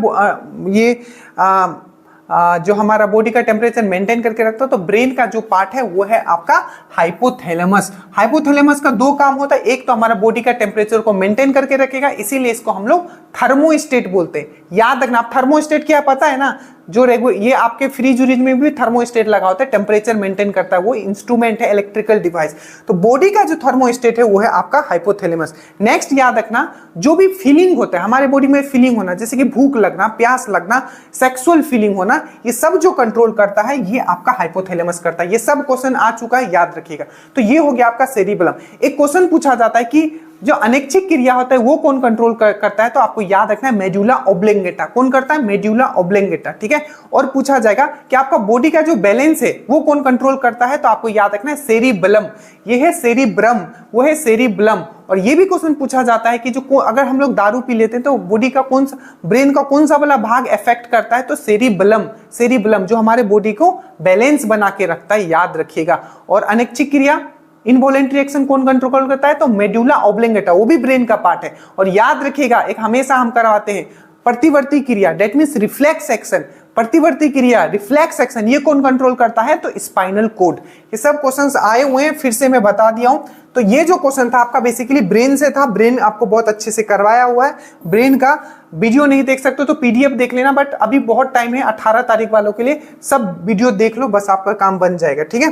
जो हमारा बॉडी का टेम्परेचर मेंटेन करके रखता है, तो ब्रेन का जो पार्ट है वो है आपका हाइपोथैलेमस। हाइपोथैलेमस का दो काम होता है, एक तो हमारा बॉडी का टेम्परेचर को मेंटेन करके रखेगा, इसीलिए इसको हम लोग थर्मोस्टेट बोलते हैं। याद रखना, आप थर्मोस्टेट क्या पता है ना, जो ये आपके फ्रिज व्रिज में भी थर्मोस्टेट लगा होता है, टेम्परेचर मेंटेन करता है, वो इंस्ट्रूमेंट है, इलेक्ट्रिकल डिवाइस। तो बॉडी का जो थर्मोस्टेट है वो है आपका हाइपोथैलेमस। नेक्स्ट याद रखना, जो भी फीलिंग होता है हमारे बॉडी में, फीलिंग होना जैसे कि भूख लगना, प्यास लगना, सेक्सुअल फीलिंग होना, ये सब जो कंट्रोल करता है ये आपका हाइपोथैलेमस करता है। ये सब क्वेश्चन आ चुका है, याद रखिएगा। तो ये हो गया आपका सेरिबेलम। एक क्वेश्चन पूछा जाता है कि जो अनैच्छिक क्रिया होता है वो कौन कंट्रोल करता है, तो आपको याद रखना है मेडुला ऑब्लेंगेटा। कौन करता है, मेडुला ऑब्लेंगेटा, ठीक है। और पूछा जाएगा कि आपका बॉडी का जो बैलेंस है वो कौन कंट्रोल करता है, तो आपको याद रखना है सेरिबेलम। ये है सेरिब्रम, वो है सेरिबेलम। और ये भी क्वेश्चन पूछा जाता है कि जो अगर हम लोग दारू पी लेते हैं तो बॉडी का कौन सा, ब्रेन का कौन सा वाला भाग इफेक्ट करता है, तो सेरिबेलम जो हमारे बॉडी को बैलेंस बना के रखता है, याद रखिएगा। और अनैच्छिक क्रिया, इनवॉलेंट्री एक्शन कौन कंट्रोल करता है, तो मेडुला ऑब्लेंगेटा, वो भी ब्रेन का पार्ट है। और याद रखिएगा, एक हमेशा हम करवाते हैं प्रतिवर्ती क्रिया, दैट मींस रिफ्लेक्स एक्शन। प्रतिवर्ती क्रिया, रिफ्लेक्स एक्शन, ये कौन कंट्रोल करता है, तो स्पाइनल कोड। ये सब क्वेश्चंस आए हुए हैं, फिर से मैं बता दिया हूं। तो ये जो क्वेश्चन था आपका बेसिकली ब्रेन से था, ब्रेन आपको बहुत अच्छे से करवाया हुआ है। ब्रेन का वीडियो नहीं देख सकते तो पीडीएफ देख लेना, बट अभी बहुत टाइम है, 18 तारीख वालों के लिए सब वीडियो देख लो, बस आपका काम बन जाएगा, ठीक है।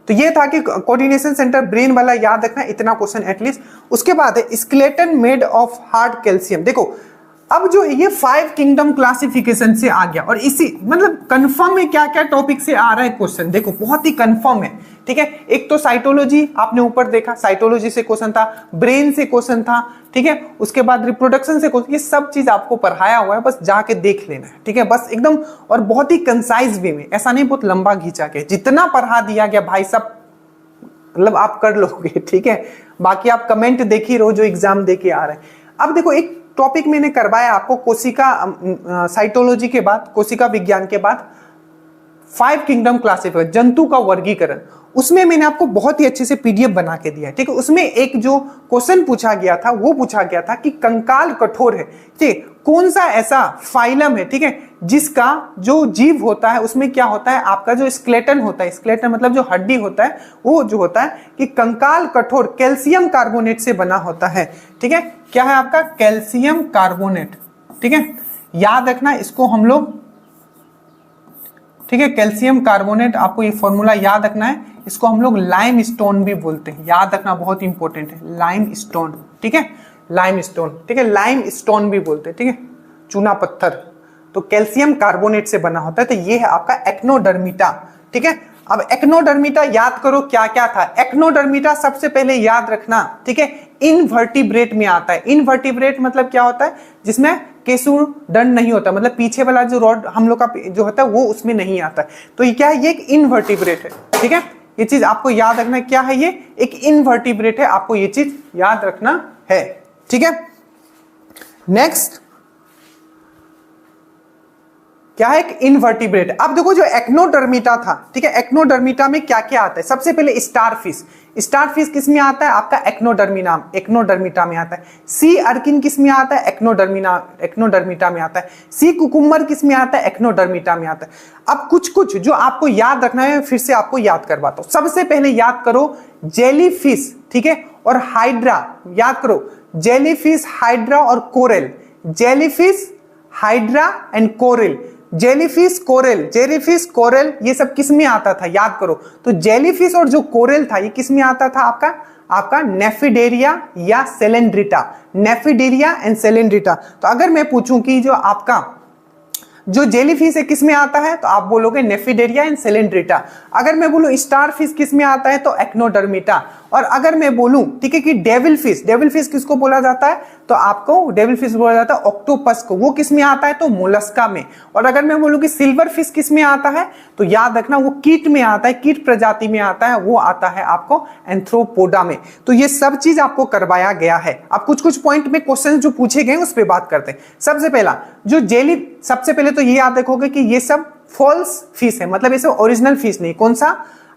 तो ये था कि कोऑर्डिनेशन सेंटर ब्रेन वाला याद रखना, इतना क्वेश्चन एटलीस्ट। उसके बाद है skeleton made of hard calcium. देखो अब जो ये 5 किंगडम क्लासिफिकेशन से आ गया, और इसी मतलब कंफर्म है क्या क्या टॉपिक से आ रहा है क्वेश्चन, देखो बहुत ही कंफर्म है, ठीक है। एक तो साइटोलॉजी आपने ऊपर देखा, साइटोलॉजी से क्वेश्चन था, ब्रेन से क्वेश्चन था, ठीक है। उसके बाद रिप्रोडक्शन से क्वेश्चन, ये सब चीज आपको पढ़ाया हुआ है, बस जाके देख लेना है, ठीक है, बस एकदम। और बहुत ही कंसाइज वे में, ऐसा नहीं बहुत लंबा घिंचा के, जितना पढ़ा दिया गया भाई सब मतलब आप कर लोगे, ठीक है। बाकी आप कमेंट देख ही रहो जो एग्जाम दे के आ रहे हैं। अब देखो एक टॉपिक मैंने करवाया आपको कोशिका साइटोलॉजी के बाद, कोशिका विज्ञान के बाद 5 किंगडम क्लासिफिकेशन, जंतु का वर्गीकरण, उसमें मैंने आपको बहुत ही अच्छे से पीडीएफ बना के दिया है, ठीक है। उसमें एक जो क्वेश्चन पूछा गया था वो पूछा गया था कि कंकाल कठोर है, ठीक, कौन सा ऐसा फाइलम है, ठीक है, जिसका जो जीव होता है उसमें क्या होता है, आपका जो स्केलेटन होता है, स्केलेटन मतलब जो हड्डी होता है, वो जो होता है कि कंकाल कठोर कैल्शियम कार्बोनेट से बना होता है, ठीक है। क्या है आपका, कैल्शियम कार्बोनेट, ठीक है, याद रखना इसको हम लोग, ठीक है। कैल्शियम कार्बोनेट, आपको ये फॉर्मूला याद रखना है, इसको हम लोग लाइम स्टोन भी बोलते हैं, याद रखना बहुत इंपॉर्टेंट है, लाइम स्टोन, ठीक है, लाइम स्टोन, ठीक है, लाइम स्टोन भी बोलते हैं, ठीक है, चूना पत्थर। तो कैल्शियम कार्बोनेट से बना होता है। तो ये है आपका एक्नोडर्मिटा, ठीक है। अब एक्नोडर्मिटा याद करो क्या क्या था। एक्नोडर्मिटा सबसे पहले याद रखना, ठीक है, इनवर्टिब्रेट में आता है। इनवर्टिब्रेट मतलब क्या होता है, जिसमें केशुदंड नहीं होता, मतलब पीछे वाला जो रॉड हम लोग का जो होता है वो उसमें नहीं आता है। तो ये क्या है, ये एक इनवर्टिब्रेट है, ठीक है। ये चीज आपको याद रखना, क्या है, ये एक इनवर्टिब्रेट है, आपको ये चीज याद रखना है, ठीक है। नेक्स्ट क्या है, एक इनवर्टिब्रेट। अब देखो जो एक्नोडर्मिटा था, ठीक है, एक्नोडर्मिटा में क्या क्या आता है। सबसे पहले स्टारफिश, स्टारफिश किस में आता है, आपका एक्नोडर्मिटा में आता है। सी अर्किन किस में आता है, एक्नोडर्मिटा में आता है। सी कुकुम्बर किस में आता है, एक्नोडर्मिटा में आता है। अब कुछ कुछ जो आपको याद रखना है, फिर से आपको याद करवाता हूं। सबसे पहले याद करो जेलीफिश, ठीक है, और हाइड्रा, याद करो जेलीफिश, हाइड्रा और coral, jellyfish, hydra and coral, jellyfish coral, ये सब किस में आता था, याद करो। तो जेलीफिश और जो कोरल था ये किस में आता था, आपका नेफिडेरिया या सेलेंड्रिटा, नेफिडेरिया एंड सेलेंड्रिटा। तो अगर मैं पूछूं कि जो आपका जो जेलीफिश है किस में आता है, तो आप बोलोगे नेफिडेरिया एंड सेलेंड्रेटा। अगर मैं बोलूं स्टार फिश किस में आता है, तो एक्नोडर्मिटा। और अगर मैं बोलूं ठीक है कि डेविल फिश किसको बोला जाता है, तो आपको डेविल फिश बोला जाता है ऑक्टोपस को, वो किस में आता है, तो मोलस्का में। और अगर मैं बोलूं कि सिल्वर फिश किस में आता है, तो याद रखना वो कीट में आता है, कीट प्रजाति में आता है, वो आता है आपको एंथ्रोपोडा में। तो ये सब चीज आपको करवाया गया है। अब कुछ कुछ पॉइंट में क्वेश्चन जो पूछे गए उस पर बात करते हैं। सबसे पहला जो सबसे पहले तो ये याद रखोगे कि ये सब फॉल्स फिश है, मतलब ये सब ओरिजिनल फिश नहीं। कौन सा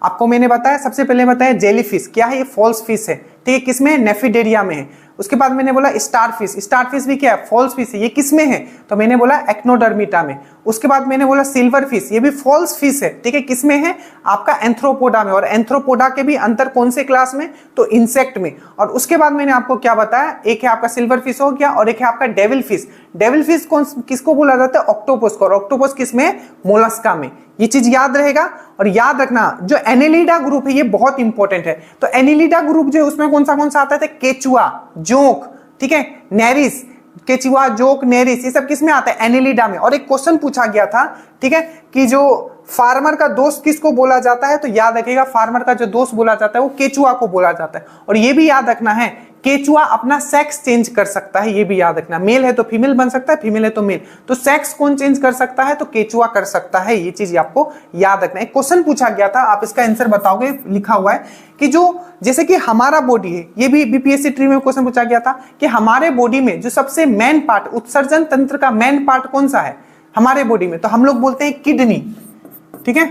आपको मैंने बताया, सबसे पहले बताया जेलीफिश क्या है, ये फॉल्स फिश है, ठीक है, किसमें, नेफिडेरिया में है। उसके बाद मैंने बोला स्टार फिश भी क्या है, फॉल्स फिश है, ये किसमें है, तो मैंने बोला एक्नोडर्मिटा में। उसके बाद मैंने बोला सिल्वर फिश, ये भी फॉल्स फिश है, ठीक है, किसमें है, आपका एंथ्रोपोडा में। और एंथ्रोपोडा के भी अंतर कौन से क्लास में, तो इंसेक्ट में। और उसके बाद मैंने आपको क्या बताया, एक है आपका सिल्वर फिश हो गया और एक है आपका डेविल फिश। डेविल फिश किसको बोला जाता है, ऑक्टोपस को। और ऑक्टोपस किसमें, मोलस्का में। ये चीज याद रहेगा। और याद रखना जो एनिलिडा ग्रुप है ये बहुत इंपॉर्टेंट है। तो एनिलिडा ग्रुप जो है उसमें कौन सा आता है, केचुआ, जोंक, ठीक है, नेरिस, केचुआ, जोंक, नेरिस, ये सब किस में आता है, एनिलिडा में। और एक क्वेश्चन पूछा गया था, ठीक है, कि जो फार्मर का दोस्त किसको बोला जाता है, तो याद रखिएगा फार्मर का जो दोस्त बोला जाता है वो केचुआ को बोला जाता है। और ये भी याद रखना है केचुआ अपना सेक्स चेंज कर सकता है, ये भी याद रखना। मेल है तो फीमेल बन सकता है, फीमेल है तो मेल। तो सेक्स कौन चेंज कर सकता है, तो केचुआ कर सकता है, ये चीज आपको याद रखना है। एक क्वेश्चन पूछा गया था, आप इसका आंसर बताओगे, लिखा हुआ है कि जो जैसे कि हमारा बॉडी है, ये भी बीपीएससी ट्री में क्वेश्चन पूछा गया था कि हमारे बॉडी में जो सबसे मेन पार्ट, उत्सर्जन तंत्र का मेन पार्ट कौन सा है हमारे बॉडी में, तो हम लोग बोलते हैं किडनी, ठीक है,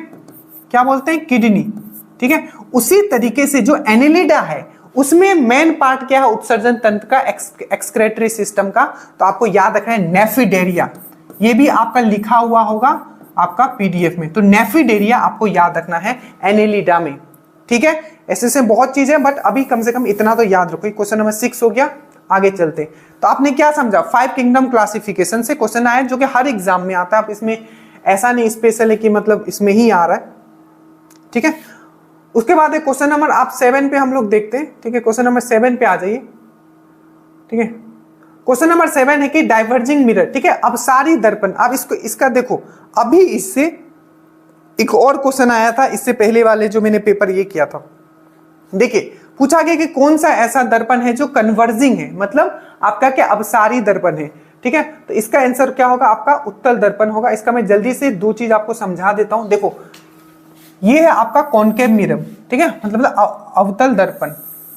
क्या बोलते हैं, किडनी, ठीक है। उसी तरीके से जो एनिलिडा है उसमें मेन पार्ट क्या है, उत्सर्जन तंत्र का, एक्सक्रेटरी सिस्टम का, तो आपको याद रखना है नेफिडेरिया। ये भी आपका लिखा हुआ होगा आपका पीडीएफ में, तो नेफिडेरिया आपको याद रखना है एनिलिडा में, ठीक है। ऐसे से बहुत चीजें, बट अभी कम से कम इतना तो याद रखो। क्वेश्चन नंबर 6 हो गया, आगे चलते। तो आपने क्या समझा, 5 किंगडम क्लासिफिकेशन से क्वेश्चन आया जो कि हर एग्जाम में आता है। आप इसमें ऐसा नहीं स्पेशल है कि मतलब इसमें ही आ रहा है, ठीक है। उसके बाद एक क्वेश्चन नंबर आप 7 पे हम लोग देखते हैं, ठीक है। क्वेश्चन नंबर 7 पे आ जाइए, ठीक है। क्वेश्चन नंबर 7 है कि डाइवर्जिंग मिरर, ठीक है, अब सारी दर्पण। अब इसका देखो, अभी इससे एक और क्वेश्चन आया था, इससे पहले वाले जो मैंने पेपर ये किया था। देखिए पूछा गया कि कौन सा ऐसा दर्पण है जो कन्वर्जिंग है, मतलब आपका क्या अवसारी दर्पण है, ठीक है। तो इसका आंसर क्या होगा, आपका उत्तल दर्पण होगा। इसका मैं जल्दी से 2 चीज आपको समझा देता हूं। देखो ये है आपका कॉनकेव मिरर, ठीक है, मतलब अवतल दर्पण,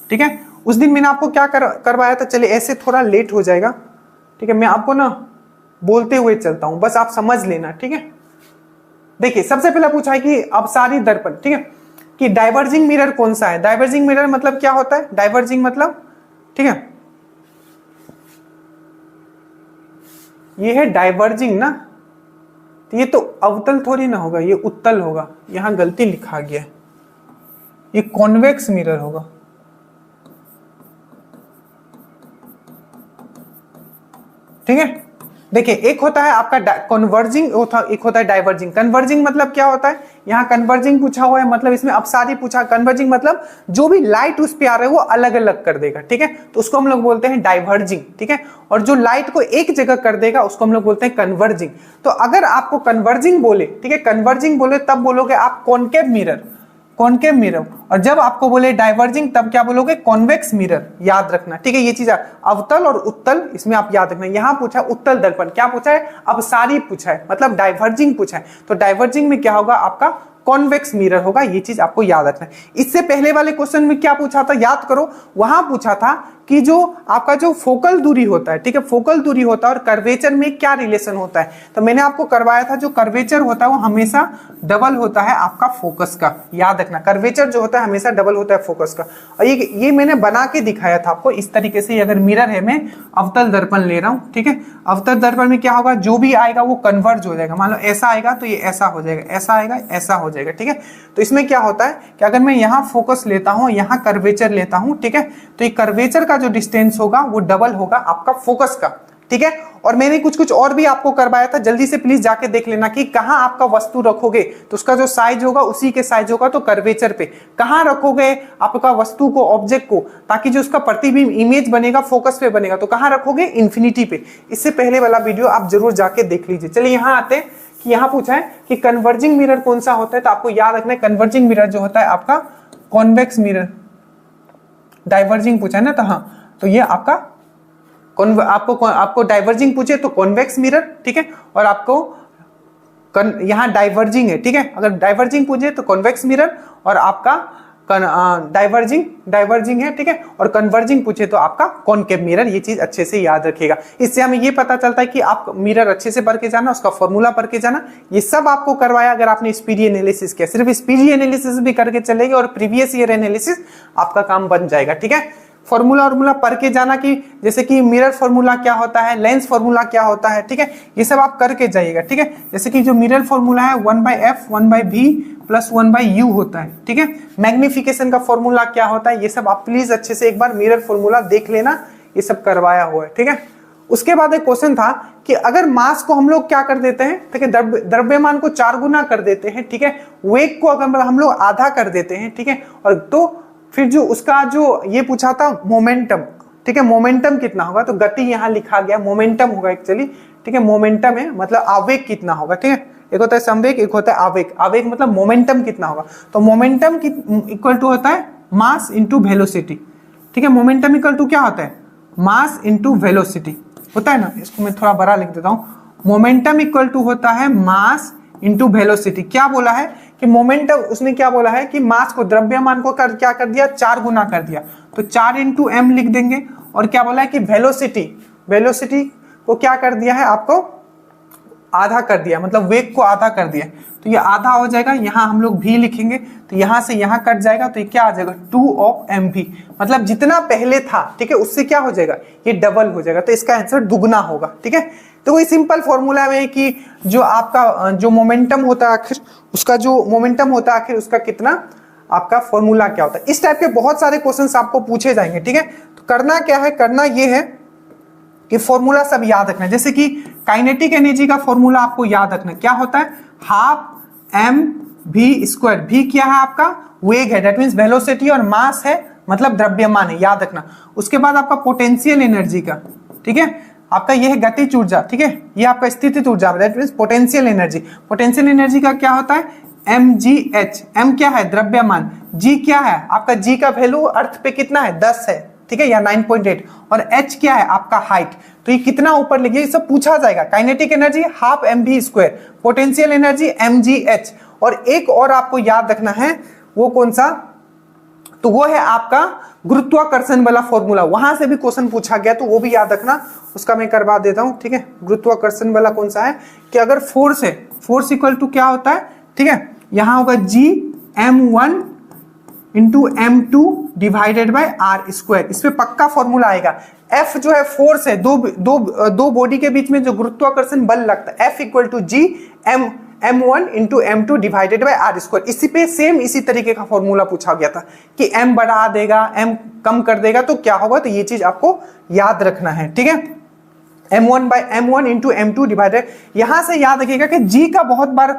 ठीक है। उस दिन मैंने आपको क्या करवाया था, चलिए ऐसे थोड़ा लेट हो जाएगा, ठीक है, मैं आपको ना बोलते हुए चलता हूं, बस आप समझ लेना, ठीक है। देखिए सबसे पहला पूछा है कि अवसारी दर्पण, ठीक है, कि डाइवर्जिंग मिरर कौन सा है। डाइवर्जिंग मिरर मतलब क्या होता है, डाइवर्जिंग मतलब, ठीक है, ये है डाइवर्जिंग ना, तो ये तो अवतल थोड़ी ना होगा, ये उत्तल होगा, यहां गलती लिखा गया है, ये कॉन्वेक्स मिरर होगा, ठीक है। देखिए एक होता है आपका कन्वर्जिंग, एक होता है डाइवर्जिंग। कन्वर्जिंग मतलब क्या होता है, यहाँ कन्वर्जिंग पूछा हुआ है, मतलब इसमें अपसारी पूछा। कन्वर्जिंग मतलब जो भी लाइट उस पे आ रहा है वो अलग अलग कर देगा, ठीक है, तो उसको हम लोग बोलते हैं डाइवर्जिंग, ठीक है। और जो लाइट को एक जगह कर देगा उसको हम लोग बोलते हैं कन्वर्जिंग। तो अगर आपको कन्वर्जिंग बोले, ठीक है, कन्वर्जिंग बोले तब बोलोगे आप कॉनकेव मिरर, कॉनकेव मिरर। और जब आपको बोले डाइवर्जिंग तब क्या बोलोगे, कॉन्वेक्स मिरर, याद रखना, ठीक है। ये चीज अवतल और उत्तल इसमें आप याद रखना। यहां पूछा है उत्तल दर्पण, क्या पूछा है, अवसारी पूछा है, मतलब डाइवर्जिंग पूछा है। तो डाइवर्जिंग में क्या होगा, आपका कॉन्वेक्स मिरर होगा, ये चीज आपको याद रखना है। इससे पहले वाले क्वेश्चन में क्या पूछा था, याद करो, वहां पूछा था कि जो आपका जो फोकल दूरी होता है, ठीक है, फोकल दूरी होता है और कर्वेचर में क्या रिलेशन होता है। तो मैंने आपको करवाया था जो कर्वेचर होता है वो हमेशा डबल होता है आपका फोकस का, याद रखना। कर्वेचर जो होता है हमेशा डबल होता है फोकस का। और ये मैंने बना के दिखाया था आपको इस तरीके से। अगर मिरर है, मैं अवतल दर्पण ले रहा हूँ, ठीक है, अवतल दर्पण में क्या होगा, जो भी आएगा वो कन्वर्ज हो जाएगा। मान लो ऐसा आएगा तो ये ऐसा हो जाएगा, ऐसा आएगा ऐसा हो जाएगा, ठीक है। तो इसमें क्या होता है कि अगर मैं यहाँ फोकस लेता हूँ, यहाँ कर्वेचर लेता हूँ, ठीक है, तो ये कर्वेचर का जो डिस्टेंस होगा वो डबल होगा आपका फोकस का, ठीक है। और मैंने कुछ कुछ और भी आपको करवाया था, जल्दी से प्लीज जाके देख लेना कि कहाँ आपका वस्तु रखोगे तो उसका जो साइज होगा उसी के साइज होगा, तो कर्वेचर पे कहाँ रखोगे आपका वस्तु को, ऑब्जेक्ट को, ताकि जो उसका प्रतिबिंब इमेज बनेगा फोकस पे बनेगा, तो कहाँ रखोगे, इन्फिनिटी पे। इससे पहले वाला वीडियो आप जरूर जाके देख लीजिए। चलिए यहाँ आते हैं कि यहाँ पूछा है कि कन्वर्जिंग मिरर कौन सा होता है, तो आपको याद रखना है कन्वर्जिंग मिरर जो होता है आपका कॉन्वेक्स मिरर। डाइवर्जिंग पूछा है ना, तो हाँ, तो ये आपका आपको डाइवर्जिंग पूछे तो कॉन्वेक्स मिरर, ठीक है, और आपको यहाँ डाइवर्जिंग है, ठीक है, अगर डाइवर्जिंग पूछे तो कॉन्वेक्स मिरर, और आपका डाइवर्जिंग है, ठीक है, और कन्वर्जिंग पूछे तो आपका कॉनकेव मिरर। ये चीज अच्छे से याद रखिएगा, इससे हमें ये पता चलता है कि आप मिरर अच्छे से पढ़ के जाना, उसका फॉर्मूला पढ़ के जाना। ये सब आपको करवाया अगर आपने स्पीडी एनालिसिस किया, सिर्फ स्पीडी एनालिसिस भी करके चलेंगे और प्रीवियस ईयर एनालिसिस आपका काम बन जाएगा, ठीक है। फॉर्मूला पढ़ के जाना कि जैसे कि मिरर फॉर्मूला क्या होता है, लेंस फॉर्मूला क्या होता है, ठीक है, ये सब आप करके जाइएगा, ठीक है। जैसे कि जो मिरर फॉर्मूला है 1/f 1/v प्लस 1/u होता है, ठीक है। मैग्निफिकेशन का फॉर्मूला क्या होता है, ये सब आप प्लीज अच्छे से एक बार मिरर फॉर्मूला देख लेना, ये सब करवाया हुआ है, ठीक है। उसके बाद एक क्वेश्चन था कि अगर मास को हम लोग क्या कर देते हैं, ठीक है, द्रव्यमान को 4 गुना कर देते हैं, ठीक है, वेग को अगर हम लोग आधा कर देते हैं, ठीक है, और तो फिर जो उसका जो ये पूछा था मोमेंटम, ठीक है, मोमेंटम कितना होगा, तो गति यहाँ लिखा गया, मोमेंटम होगा एक्चुअली, ठीक है, मोमेंटम है मतलब आवेग कितना होगा, ठीक है, एक होता है संवेग, एक होता है आवेग। आवेग मतलब मोमेंटम कितना होगा, तो मोमेंटम इक्वल टू होता है मास इंटू वेलोसिटी, ठीक है। मोमेंटम इक्वल टू क्या होता है, मास इंटू वेलोसिटी होता है ना, इसको मैं थोड़ा बड़ा लिख देता हूँ। मोमेंटम इक्वल टू होता है मास इंटू वेलोसिटी। क्या बोला है कि मोमेंटम, उसने क्या बोला है कि मास को, द्रव्यमान को क्या कर दिया, 4 गुना कर दिया, तो 4 इंटू एम लिख देंगे। और क्या बोला है कि वेलोसिटी को क्या कर दिया है, आपको आधा कर दिया, मतलब वेग को आधा कर दिया, तो ये आधा हो जाएगा। यहाँ हम लोग भी लिखेंगे तो यहाँ से यहाँ कट जाएगा, तो ये क्या आ जाएगा 2/mv, मतलब जितना पहले था, ठीक है, उससे क्या हो जाएगा, ये डबल हो जाएगा, तो इसका आंसर दुगना होगा, ठीक है। तो वही सिंपल फॉर्मूला में कि जो आपका जो मोमेंटम होता है आखिर, उसका जो मोमेंटम होता है आखिर उसका कितना, आपका फॉर्मूला क्या होता है। इस टाइप के बहुत सारे क्वेश्चंस आपको पूछे जाएंगे, ठीक है। तो करना क्या है, करना ये है कि फॉर्मूला सब याद रखना है। जैसे कि काइनेटिक एनर्जी का फॉर्मूला आपको याद रखना है, क्या होता है, हाफ mv²। भी क्या है आपका, वेग है, दैट मींस वेलोसिटी, और मास है मतलब द्रव्यमान है, याद रखना। उसके बाद आपका पोटेंशियल एनर्जी का, ठीक है, आपका यह है गतिज ऊर्जा, ठीक है, ये आपका स्थितिज ऊर्जा, that means potential energy. Potential energy का क्या होता है, mgh। m क्या है, द्रव्यमान। g क्या है, आपका g का वैल्यू अर्थ पे कितना है, 10 है, ठीक है, या 9.8। और h क्या है, आपका हाइट। तो ये कितना ऊपर लिखिए, ये सब पूछा जाएगा। Kinetic energy half mv², potential energy mgh, और एक और आपको याद रखना है, वो कौन सा, तो वो है आपका गुरुत्वाकर्षण वाला फॉर्मूला। वहां से भी क्वेश्चन पूछा गया, तो वो भी याद रखना, उसका मैं करवा देता हूं, ठीक है। गुरुत्वाकर्षण वाला कौन सा है कि अगर फोर्स है, फोर्स इक्वल टू क्या होता है, ठीक है, यहां होगा g m1 into m2 divided by r²। इस पे पक्का फॉर्मूला आएगा। F जो है फोर्स है, दो बॉडी के बीच में जो गुरुत्वाकर्षण बल लगता है, F equal to g m1 into m2 divided by r²। इसी पे सेम इसी तरीके का फॉर्मूला पूछा गया था कि m बढ़ा देगा, m कम कर देगा तो क्या होगा, तो ये चीज आपको याद रखना है, ठीक है। m1 इंटू m2 डिवाइडेड, यहां से याद रखिएगा कि g का बहुत बार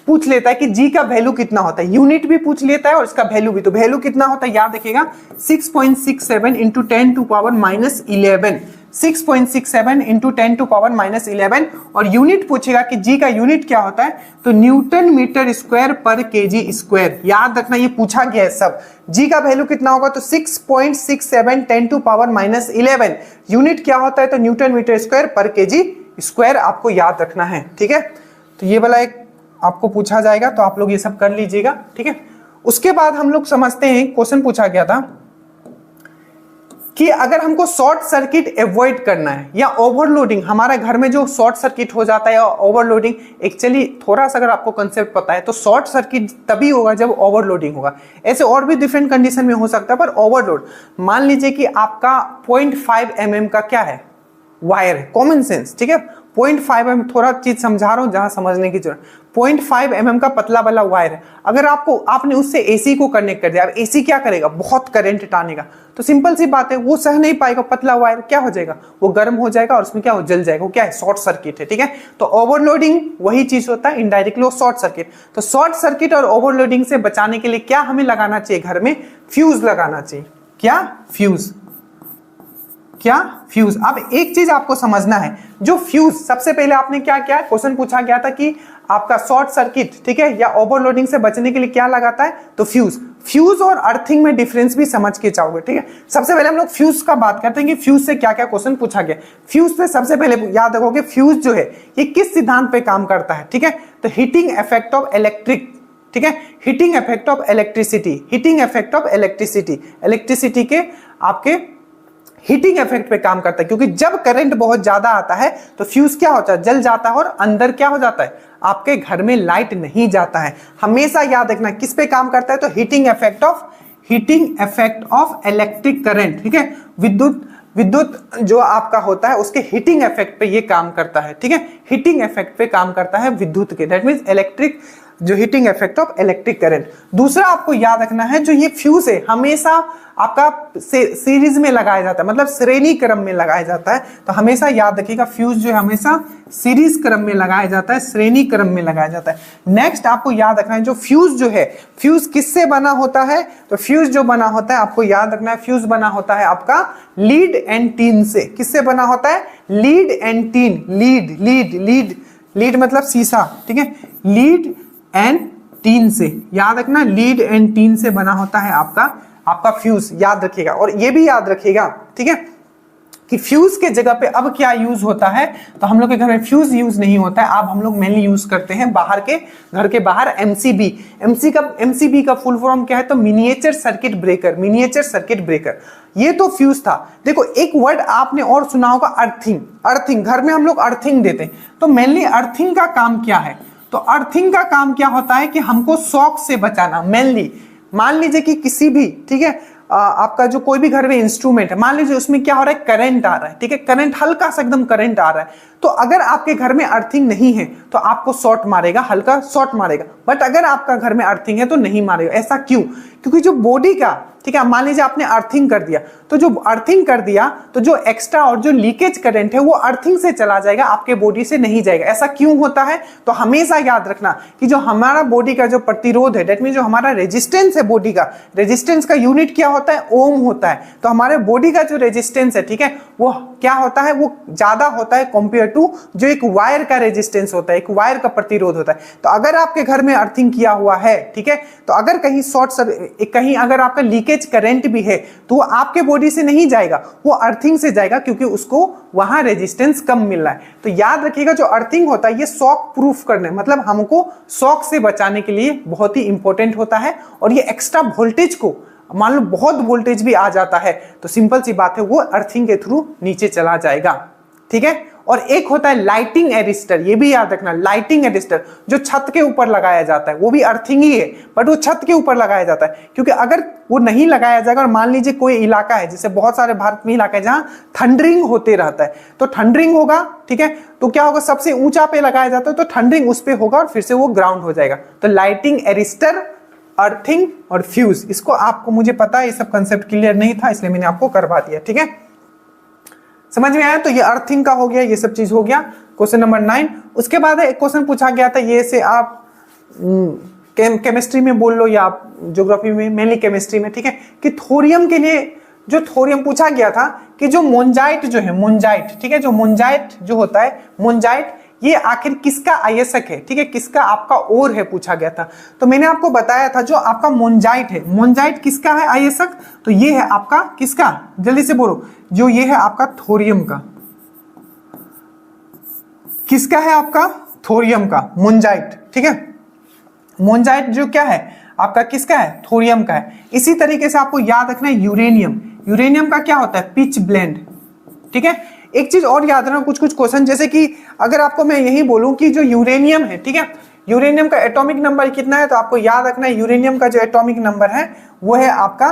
पूछ लेता है कि g का वैल्यू कितना होता है, यूनिट भी पूछ लेता है और इसका वैल्यू भी। तो वैल्यू कितना होता है, याद रखिएगा 6.67 into 10 to power -11, 6.67 into 10 to power -11। और यूनिट पूछेगा कि g का यूनिट क्या होता है, तो न्यूटन मीटर स्क्वायर पर केजी स्क्वायर। याद रखना, ये पूछा गया है सब। g का वैल्यू कितना होगा, तो 6.67 10 टू पावर -11। यूनिट क्या होता है, तो न्यूटन मीटर स्क्वायर पर केजी स्क्वायर, आपको याद रखना है, ठीक है। तो ये वाला एक आपको पूछा जाएगा, तो आप लोग ये सब कर लीजिएगा, ठीक है। उसके बाद हम लोग समझते हैं, क्वेश्चन पूछा गया था कि अगर हमको शॉर्ट सर्किट अवॉइड करना है या ओवरलोडिंग, हमारे घर में जो शॉर्ट सर्किट हो जाता है या ओवरलोडिंग, एक्चुअली थोड़ा सा अगर आपको कंसेप्ट पता है तो शॉर्ट सर्किट तभी होगा जब ओवरलोडिंग होगा। ऐसे और भी डिफरेंट कंडीशन में हो सकता है, पर ओवरलोड, मान लीजिए कि आपका 0.5 mm का क्या है, वायर है, कॉमन सेंस, ठीक है। 0.5 mm, थोड़ा चीज समझा रहा हूं जहां समझने की जरूरत। 0.5 mm का पतला वाला वायर है, अगर आपने उससे एसी को कनेक्ट कर दिया, अब एसी क्या करेगा, बहुत करंट टानेगा, तो सिंपल सी बात है वो सह नहीं पाएगा, पतला वायर क्या हो जाएगा, वो गर्म हो जाएगा और उसमें क्या हो, जल जाएगा, वो क्या है, शॉर्ट सर्किट है, ठीक है। तो ओवरलोडिंग वही चीज होता है, इनडायरेक्टली वो शॉर्ट सर्किट। तो शॉर्ट सर्किट और ओवरलोडिंग से बचाने के लिए क्या हमें लगाना चाहिए घर में, फ्यूज लगाना चाहिए। क्या, फ्यूज, क्या, फ्यूज। अब एक चीज आपको समझना है, जो फ्यूज, सबसे पहले आपने क्या किया, क्वेश्चन पूछा गया था कि आपका शॉर्ट सर्किट, ठीक है, या ओवरलोडिंग से बचने के लिए क्या लगाता है, तो फ्यूज। फ्यूज और अर्थिंग में डिफरेंस भी समझ के जाओगे, ठीक है। सबसे पहले हम लोग फ्यूज का बात करते हैं कि फ्यूज से क्या क्या क्वेश्चन पूछा गया। फ्यूज से सबसे पहले याद रखोगे, फ्यूज जो है ये किस सिद्धांत पे काम करता है, ठीक है, तो हीटिंग इफेक्ट ऑफ इलेक्ट्रिक, ठीक है, heating effect of electricity, heating effect of electricity, electricity के आपके हीटिंग इफेक्ट पे काम करता है, क्योंकि जब करंट बहुत ज्यादा आता है तो फ्यूज क्या होता है, जल जाता है और अंदर क्या हो जाता है, आपके घर में लाइट नहीं जाता है। हमेशा याद रखना किस पे काम करता है, तो heating effect of electric current, ठीक है, विद्युत जो आपका होता है उसके हीटिंग इफेक्ट पे ये काम करता है, ठीक है, हीटिंग इफेक्ट पे काम करता है विद्युत के, दैट मींस इलेक्ट्रिक, जो heating effect of electric current. दूसरा आपको याद रखना है, जो ये फ्यूज है हमेशा आपका सीरीज में लगाया जाता है, मतलब श्रेणी क्रम में लगाया जाता है, तो हमेशा याद रखिएगा फ्यूज जो है हमेशा सीरीज क्रम में लगाया जाता है, श्रेणी क्रम में लगाया जाता है। नेक्स्ट आपको याद रखना है, जो फ्यूज जो है, फ्यूज किससे बना होता है, तो फ्यूज जो बना होता है आपको याद रखना है, फ्यूज बना होता है आपका लीड एंड टीन से। किससे बना होता है, लीड एंड टीन, लीड मतलब शीशा, ठीक है, लीड एंड टीन से, याद रखना लीड एंड टीन से बना होता है आपका फ्यूज, याद रखिएगा। और ये भी याद रखिएगा, ठीक है, कि फ्यूज के जगह पे अब क्या यूज होता है, तो हम लोग के घर में फ्यूज यूज नहीं होता है, अब हम लोग मेनली यूज करते हैं बाहर के, घर के बाहर एमसीबी। एमसीबी का फुल फॉर्म क्या है, तो miniature circuit breaker, miniature circuit breaker. ये तो फ्यूज था। देखो एक वर्ड आपने और सुना होगा, अर्थिंग, घर में हम लोग अर्थिंग देते हैं, तो मेनली अर्थिंग का काम क्या है, तो अर्थिंग का काम क्या होता है कि हमको शॉक से बचाना। मेनली मान लीजिए कि किसी भी, ठीक है, आपका जो कोई भी घर में इंस्ट्रूमेंट है, मान लीजिए उसमें क्या हो रहा है, करंट आ रहा है, ठीक है, करंट हल्का सा एकदम करंट आ रहा है, तो अगर आपके घर में अर्थिंग नहीं है तो आपको शॉर्ट मारेगा, हल्का शॉर्ट मारेगा। बट अगर आपका घर में अर्थिंग है तो नहीं मारेगा। ऐसा क्यों, क्योंकि जो बॉडी का, ठीक है, मान लीजिए आपने अर्थिंग कर दिया, तो जो अर्थिंग कर दिया तो जो एक्स्ट्रा और जो लीकेज करंट है वो अर्थिंग से चला जाएगा, आपके बॉडी से नहीं जाएगा। ऐसा क्यों होता है, तो हमेशा याद रखना कि जो हमारा बॉडी का जो प्रतिरोध है, दैट मीन जो हमारा रेजिस्टेंस है, बॉडी का रेजिस्टेंस का यूनिट क्या होता है, ओम होता है। तो हमारे बॉडी का जो रेजिस्टेंस है, ठीक है, वो क्या होता है, वो ज्यादा होता है कंपेयर टू जो एक वायर का रेजिस्टेंस होता है, एक वायर का प्रतिरोध होता है। तो अगर आपके घर में अर्थिंग किया हुआ है, ठीक है, तो अगर कहीं कहीं अगर आपका लीकेज करंट भी है तो वो आपके बॉडी से नहीं जाएगा, वो अर्थिंग से जाएगा, क्योंकि उसको वहां रेजिस्टेंस कम मिल रहा है। तो याद रखिएगा जो अर्थिंग होता है ये शॉक प्रूफ करने, मतलब हमको शॉक से बचाने के लिए बहुत ही इंपॉर्टेंट होता है। और ये एक्स्ट्रा वोल्टेज को, मान लो बहुत वोल्टेज भी आ जाता है तो सिंपल सी बात है वो अर्थिंग के थ्रू नीचे चला जाएगा, ठीक है। और एक होता है लाइटिंग एरिस्टर, ये भी याद रखना, लाइटिंग एरिस्टर जो छत के ऊपर लगाया जाता है, वो भी अर्थिंग ही है, बट वो छत के ऊपर लगाया जाता है, क्योंकि अगर वो नहीं लगाया जाएगा और मान लीजिए कोई इलाका है, जैसे बहुत सारे भारत में इलाका है जहां थंडरिंग होते रहता है, तो थंडरिंग होगा, ठीक है, तो क्या होगा, सबसे ऊंचा पे लगाया जाता है तो थंडरिंग उस पे होगा और फिर से वो ग्राउंड हो जाएगा। तो लाइटिंग एरिस्टर, अर्थिंग और फ्यूज, इसको आपको, मुझे पता है ये सब कंसेप्ट क्लियर नहीं था इसलिए मैंने आपको करवा दिया, ठीक है, समझ में आया। तो ये अर्थिंग का हो गया, ये सब चीज हो गया, क्वेश्चन नंबर 9। उसके बाद एक क्वेश्चन पूछा गया था, ये से आप केमिस्ट्री में बोल लो या आप ज्योग्राफी में, मेनली केमिस्ट्री में, ठीक है, कि थोरियम के लिए जो थोरियम पूछा गया था कि जो मोन्जाइट जो है, मोन्जाइट, ठीक है, जो मोन्जाइट जो होता है, मोन्जाइट ये आखिर किसका आयसक है, ठीक है, किसका आपका ओर है, पूछा गया था। तो मैंने आपको बताया था जो आपका मोन्जाइट है, मोन्जाइट किसका है आयसक, तो ये है आपका किसका, जल्दी से बोलो, जो ये है आपका थोरियम का, किसका है आपका, थोरियम का, मोन्जाइट, ठीक है, मोन्जाइट जो क्या है आपका किसका है, थोरियम का है। इसी तरीके से आपको याद रखना है यूरेनियम, यूरेनियम का क्या होता है, पिच ब्लेंड, ठीक है। एक चीज और याद रखना, कुछ कुछ क्वेश्चन, जैसे कि अगर आपको मैं यही बोलूं कि जो यूरेनियम है, ठीक है, यूरेनियम का एटॉमिक नंबर कितना है, तो आपको याद रखना है यूरेनियम का जो एटॉमिक नंबर है वो है आपका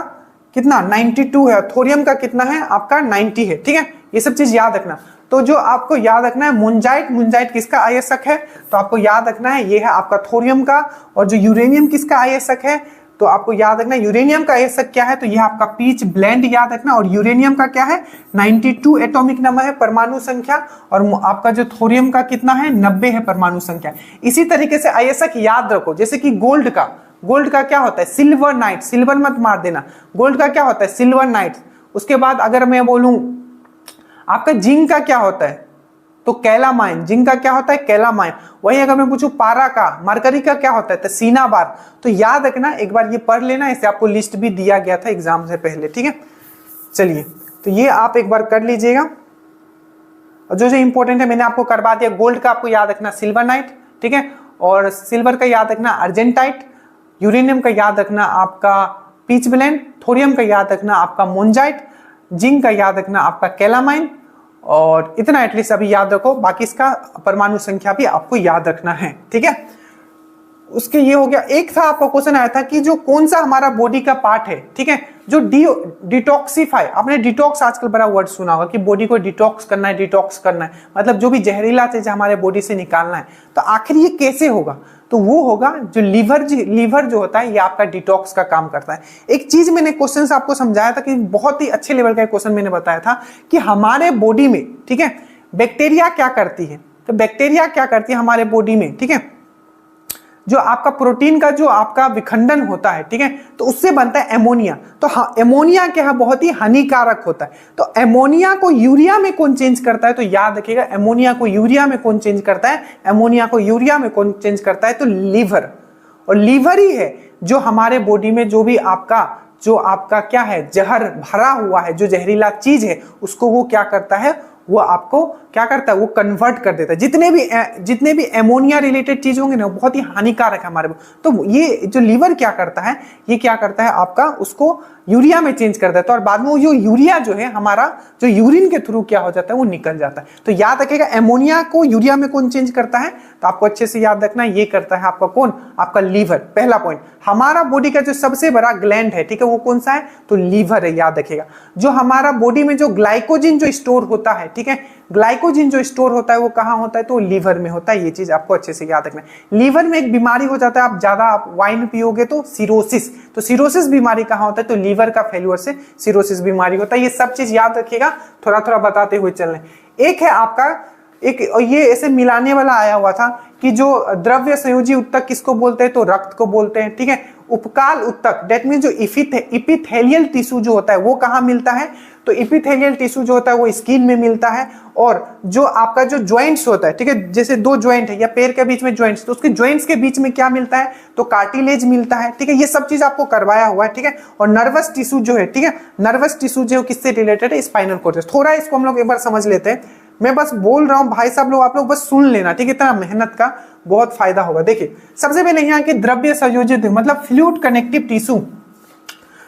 कितना 92 है, थोरियम का कितना है आपका 90 है, ठीक है। ये सब चीज याद रखना। तो जो आपको याद रखना है मोन्जाइट, मोन्जाइट किसका आयस्क है, तो आपको याद रखना है ये है आपका थोरियम का। और जो यूरेनियम किसका आयस्क है, तो आपको याद रखना है यूरेनियम का आयस्क क्या है, तो यह आपका पीच ब्लेंड याद रखना। और यूरेनियम का क्या है 92 एटॉमिक नंबर है, परमाणु संख्या। और आपका जो थोरियम का कितना है 90 है परमाणु संख्या। इसी तरीके से आयस्क याद रखो, जैसे कि गोल्ड का क्या होता है सिल्वर नाइट, सिल्वर मत मार देना, गोल्ड का क्या होता है सिल्वर नाइट। उसके बाद अगर मैं बोलूं आपका जिंक का क्या होता है, तो कैलामाइन, जिंक का क्या होता है कैलामाइन। वही अगर मैं पूछूं पारा का, मरकरी का क्या होता है तो सीनाबार। तो याद रखना, एक बार ये पढ़ लेना, इसे आपको लिस्ट भी दिया गया था एग्जाम से पहले, ठीक है। चलिए तो ये आप एक बार कर लीजिएगा। और जो इंपॉर्टेंट है मैंने आपको करवा दिया। गोल्ड का आपको याद रखना सिल्वर नाइट, ठीक है। और सिल्वर का याद रखना अर्जेंटाइट, यूरेनियम का याद रखना आपका पीच ब्लेंड, थोरियम का याद रखना आपका मोन्जाइट, जिंक का याद रखना आपका कैलामाइन। और इतना एटलीस्ट अभी याद रखो, बाकी इसका परमाणु संख्या भी आपको याद रखना है, ठीक है। उसके ये हो गया। एक था आपका क्वेश्चन आया था कि जो कौन सा हमारा बॉडी का पार्ट है, ठीक है, जो डिटॉक्सिफाई, आपने डिटॉक्स आजकल बड़ा वर्ड सुना होगा कि बॉडी को डिटॉक्स करना है, डिटॉक्स करना है, मतलब जो भी जहरीला चीज हमारे बॉडी से निकालना है। तो आखिर ये कैसे होगा, तो वो होगा जो लीवर जो होता है ये आपका डिटॉक्स का काम करता है। एक चीज मैंने क्वेश्चन से आपको समझाया था कि बहुत ही अच्छे लेवल का क्वेश्चन मैंने बताया था कि हमारे बॉडी में, ठीक है, बैक्टीरिया क्या करती है। तो बैक्टीरिया क्या करती है हमारे बॉडी में, ठीक है, जो आपका प्रोटीन का जो आपका विखंडन होता है, ठीक है, तो उससे बनता है एमोनिया। तो हाँ, एमोनिया क्या है बहुत ही हानिकारक होता है। तो एमोनिया को यूरिया में कौन चेंज करता है, तो याद रखिएगा एमोनिया को यूरिया में कौन चेंज करता है, एमोनिया को यूरिया में कौन चेंज करता है, तो लीवर। और लीवर ही है जो हमारे बॉडी में जो भी आपका क्या है जहर भरा हुआ है, जो जहरीला चीज है उसको वो क्या करता है, वो आपको क्या करता है, वो कन्वर्ट कर देता है। जितने भी एमोनिया रिलेटेड चीज होंगे ना, वो बहुत ही हानिकारक है हमारे। तो ये जो लीवर क्या करता है, ये क्या करता है आपका उसको यूरिया में चेंज कर देता है। और बाद में वो जो यूरिया जो है हमारा जो यूरिन के थ्रू क्या हो जाता है, वो निकल जाता है। तो याद रखिएगा एमोनिया को यूरिया में कौन चेंज करता है, तो आपको अच्छे से याद रखना ये करता है आपका कौन, आपका लीवर। पहला पॉइंट, हमारा बॉडी का जो सबसे बड़ा ग्लैंड है, ठीक है, वो कौन सा है, तो लीवर है। याद रखिएगा जो हमारा बॉडी में जो ग्लाइकोजन जो स्टोर होता है, ठीक है, ग्लाइकोजन जो स्टोर होता है वो कहाँ होता है, तो लीवर में होता है। ये चीज आपको अच्छे से याद रखना है। लीवर में एक बीमारी हो जाता है, आप ज्यादा वाइन पियोगे तो सिरोसिस। तो सिरोसिस बीमारी कहाँ होता है, तो लीवर का फेल्यूर से सिरोसिस बीमारी होता है। ये सब चीज याद रखिएगा, थोड़ा थोड़ा बताते हुए चलने। एक है आपका एक ये ऐसे मिलाने वाला आया हुआ था कि जो द्रव्य संयोजी उत्तक किसको बोलते हैं, तो रक्त को बोलते हैं, ठीक है। उपकाल उत्तक दैट मीन जो इपिथेलियल टिश्यू जो होता है वो कहाँ मिलता है, तो इपिथेलियल टिश्यू जो होता है वो स्किन में मिलता है। और जो आपका जो ज्वाइंट्स होता है, ठीक है, जैसे दो ज्वाइंट है या पैर के बीच में ज्वाइंट्स, तो उसके ज्वाइंट्स के बीच में क्या मिलता है, तो कार्टिलेज मिलता है, ठीक है। ये सब चीज आपको करवाया हुआ है, ठीक है। और नर्वस टिश्यू जो है, ठीक है, नर्वस टिश्यू जो किससे रिलेटेड है, स्पाइनल कॉर्ड से। थोड़ा इसको हम लोग एक बार समझ लेते हैं। मैं बस बोल रहा हूं भाई साहब लोग, आप लोग बस सुन लेना, ठीक है, इतना मेहनत का बहुत फायदा होगा। देखिए सबसे पहले यहाँ के द्रव्य संयोजित मतलब फ्लूइड कनेक्टिव टिश्यू।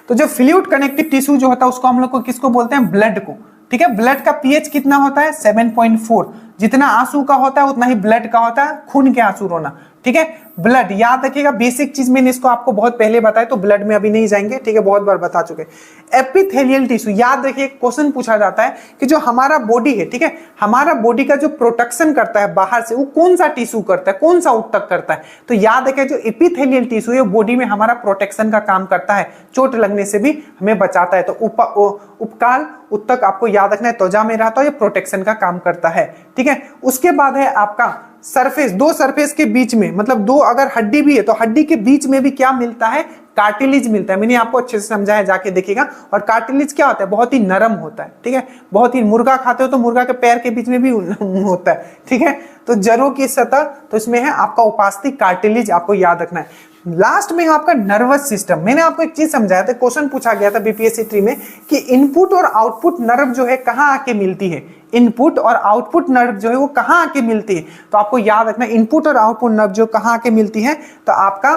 तो जो फ्लूइड कनेक्टिव टिश्यू जो होता है उसको हम लोग को किसको बोलते हैं, ब्लड को, ठीक है। ब्लड का पीएच कितना होता है 7.4। जितना आंसू का होता है उतना ही ब्लड का होता है, खून के आंसू रोना, ठीक है। ब्लड याद रखिएगा, बेसिक चीज मैंने इसको आपको बहुत पहले बताया, तो ब्लड में अभी नहीं जाएंगे, ठीक है, बहुत बार बता चुके। एपिथेलियल टिश्यू याद रखिए, क्वेश्चन पूछा जाता है कि जो हमारा बॉडी है, ठीक है, हमारा बॉडी का जो प्रोटेक्शन करता है बाहर से, वो कौन सा टिश्यू करता है, कौन सा उत्तक करता है, तो याद रखिए जो एपिथेलियल टिश्यू है बॉडी में हमारा प्रोटेक्शन का काम करता है, चोट लगने से भी हमें बचाता है। तो उपकाल उत्तक आपको याद रखना है, त्वचा में रहता है, ये प्रोटेक्शन का काम करता है, ठीक है। उसके बाद है आपका सरफेस, दो सरफेस के बीच में, मतलब दो अगर हड्डी भी है तो हड्डी के बीच में भी क्या मिलता है, कार्टिलेज मिलता है। मैंने आपको अच्छे से समझाया, जाके देखिएगा। और कार्टिलेज क्या होता है, बहुत ही नरम होता है, ठीक है, बहुत ही, मुर्गा खाते हो तो मुर्गा के पैर के बीच में भी होता है, ठीक है। तो जरों की सतह, तो इसमें है आपका उपास्थि कार्टिलेज, आपको याद रखना है। लास्ट में आपका नर्वस सिस्टम। मैंने आपको एक चीज समझाया था, क्वेश्चन पूछा गया था बीपीएससी ट्री में कि इनपुट और आउटपुट नर्व जो है कहां आके मिलती है, इनपुट और आउटपुट नर्व जो है वो कहां आके मिलती है, तो आपको याद रखना इनपुट और आउटपुट नर्व जो कहां आके मिलती है, तो आपका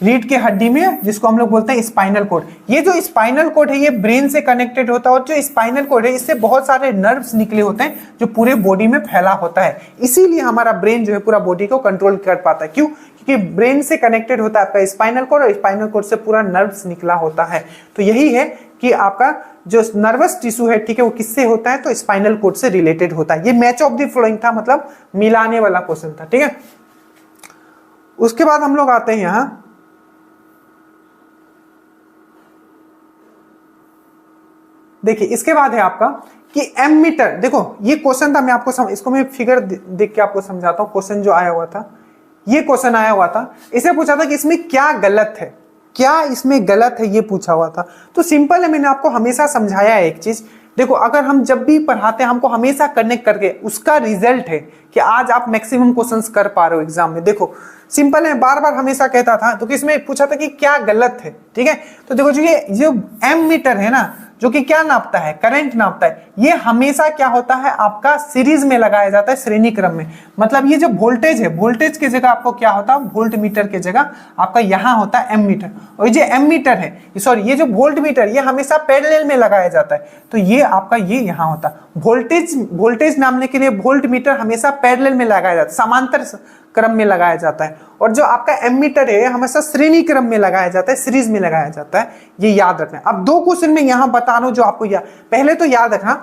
रीढ़ के हड्डी में, जिसको हम लोग बोलते हैं स्पाइनल कॉर्ड। ये जो स्पाइनल कॉर्ड है ये ब्रेन से कनेक्टेड होता है, और जो स्पाइनल कॉर्ड है इससे बहुत सारे नर्व्स निकले होते हैं जो पूरे बॉडी में फैला होता है। इसीलिए हमारा ब्रेन जो है पूरा बॉडी को कंट्रोल कर पाता है। क्यों? क्योंकि ब्रेन से कनेक्टेड होता है आपका स्पाइनल कॉर्ड, और स्पाइनल कॉर्ड से पूरा नर्व्स निकला होता है। तो यही है कि आपका जो नर्वस टिश्यू है, ठीक है, वो किससे होता है? तो स्पाइनल कॉर्ड से रिलेटेड होता है। ये मैच ऑफ द फ्लोइंग था, मतलब मिलाने वाला क्वेश्चन था, ठीक है। उसके बाद हम लोग आते हैं यहां, देखिए इसके बाद है आपका कि एमीटर। देखो ये क्वेश्चन था, मैं आपको इसको मैं फिगर देख के आपको समझाता हूं। क्वेश्चन जो आया हुआ था, ये क्वेश्चन आया हुआ था, इसे पूछा था कि इसमें क्या गलत है, क्या इसमें गलत है, ये पूछा हुआ था। तो सिंपल है, मैंने आपको हमेशा समझाया है एक चीज। देखो अगर हम जब भी पढ़ाते हैं, हमको हमेशा कनेक्ट करके उसका रिजल्ट है कि आज आप मैक्सिमम क्वेश्चंस कर पा रहे हो एग्जाम में। देखो सिंपल है, बार बार हमेशा कहता था, तो इसमें पूछा था कि क्या गलत है, ठीक है। तो देखो जो ये जो एमीटर है ना, जो कि क्या नापता है? करंट नापता है। ये हमेशा क्या होता है आपका सीरीज में लगाया जाता है, श्रेणी क्रम में। मतलब ये जो वोल्टेज है, वोल्टेज की जगह आपको क्या होता है? वोल्ट मीटर की जगह आपका यहाँ होता है एमीटर। और ये एमीटर है, सॉरी ये जो वोल्ट मीटर, ये हमेशा पैरेलल में लगाया जाता है। तो ये आपका ये यहाँ होता है वोल्टेज नापने के लिए वोल्ट मीटर हमेशा पैरेलल में लगाया जाता है, समांतर क्रम में लगाया जाता है। और जो आपका एमीटर है हमेशा श्रेणी क्रम में लगाया जाता है, सीरीज में लगाया जाता है। ये याद रखना। अब दो क्वेश्चन में यहां बता रहा हूं जो आपको पहले तो याद रखना,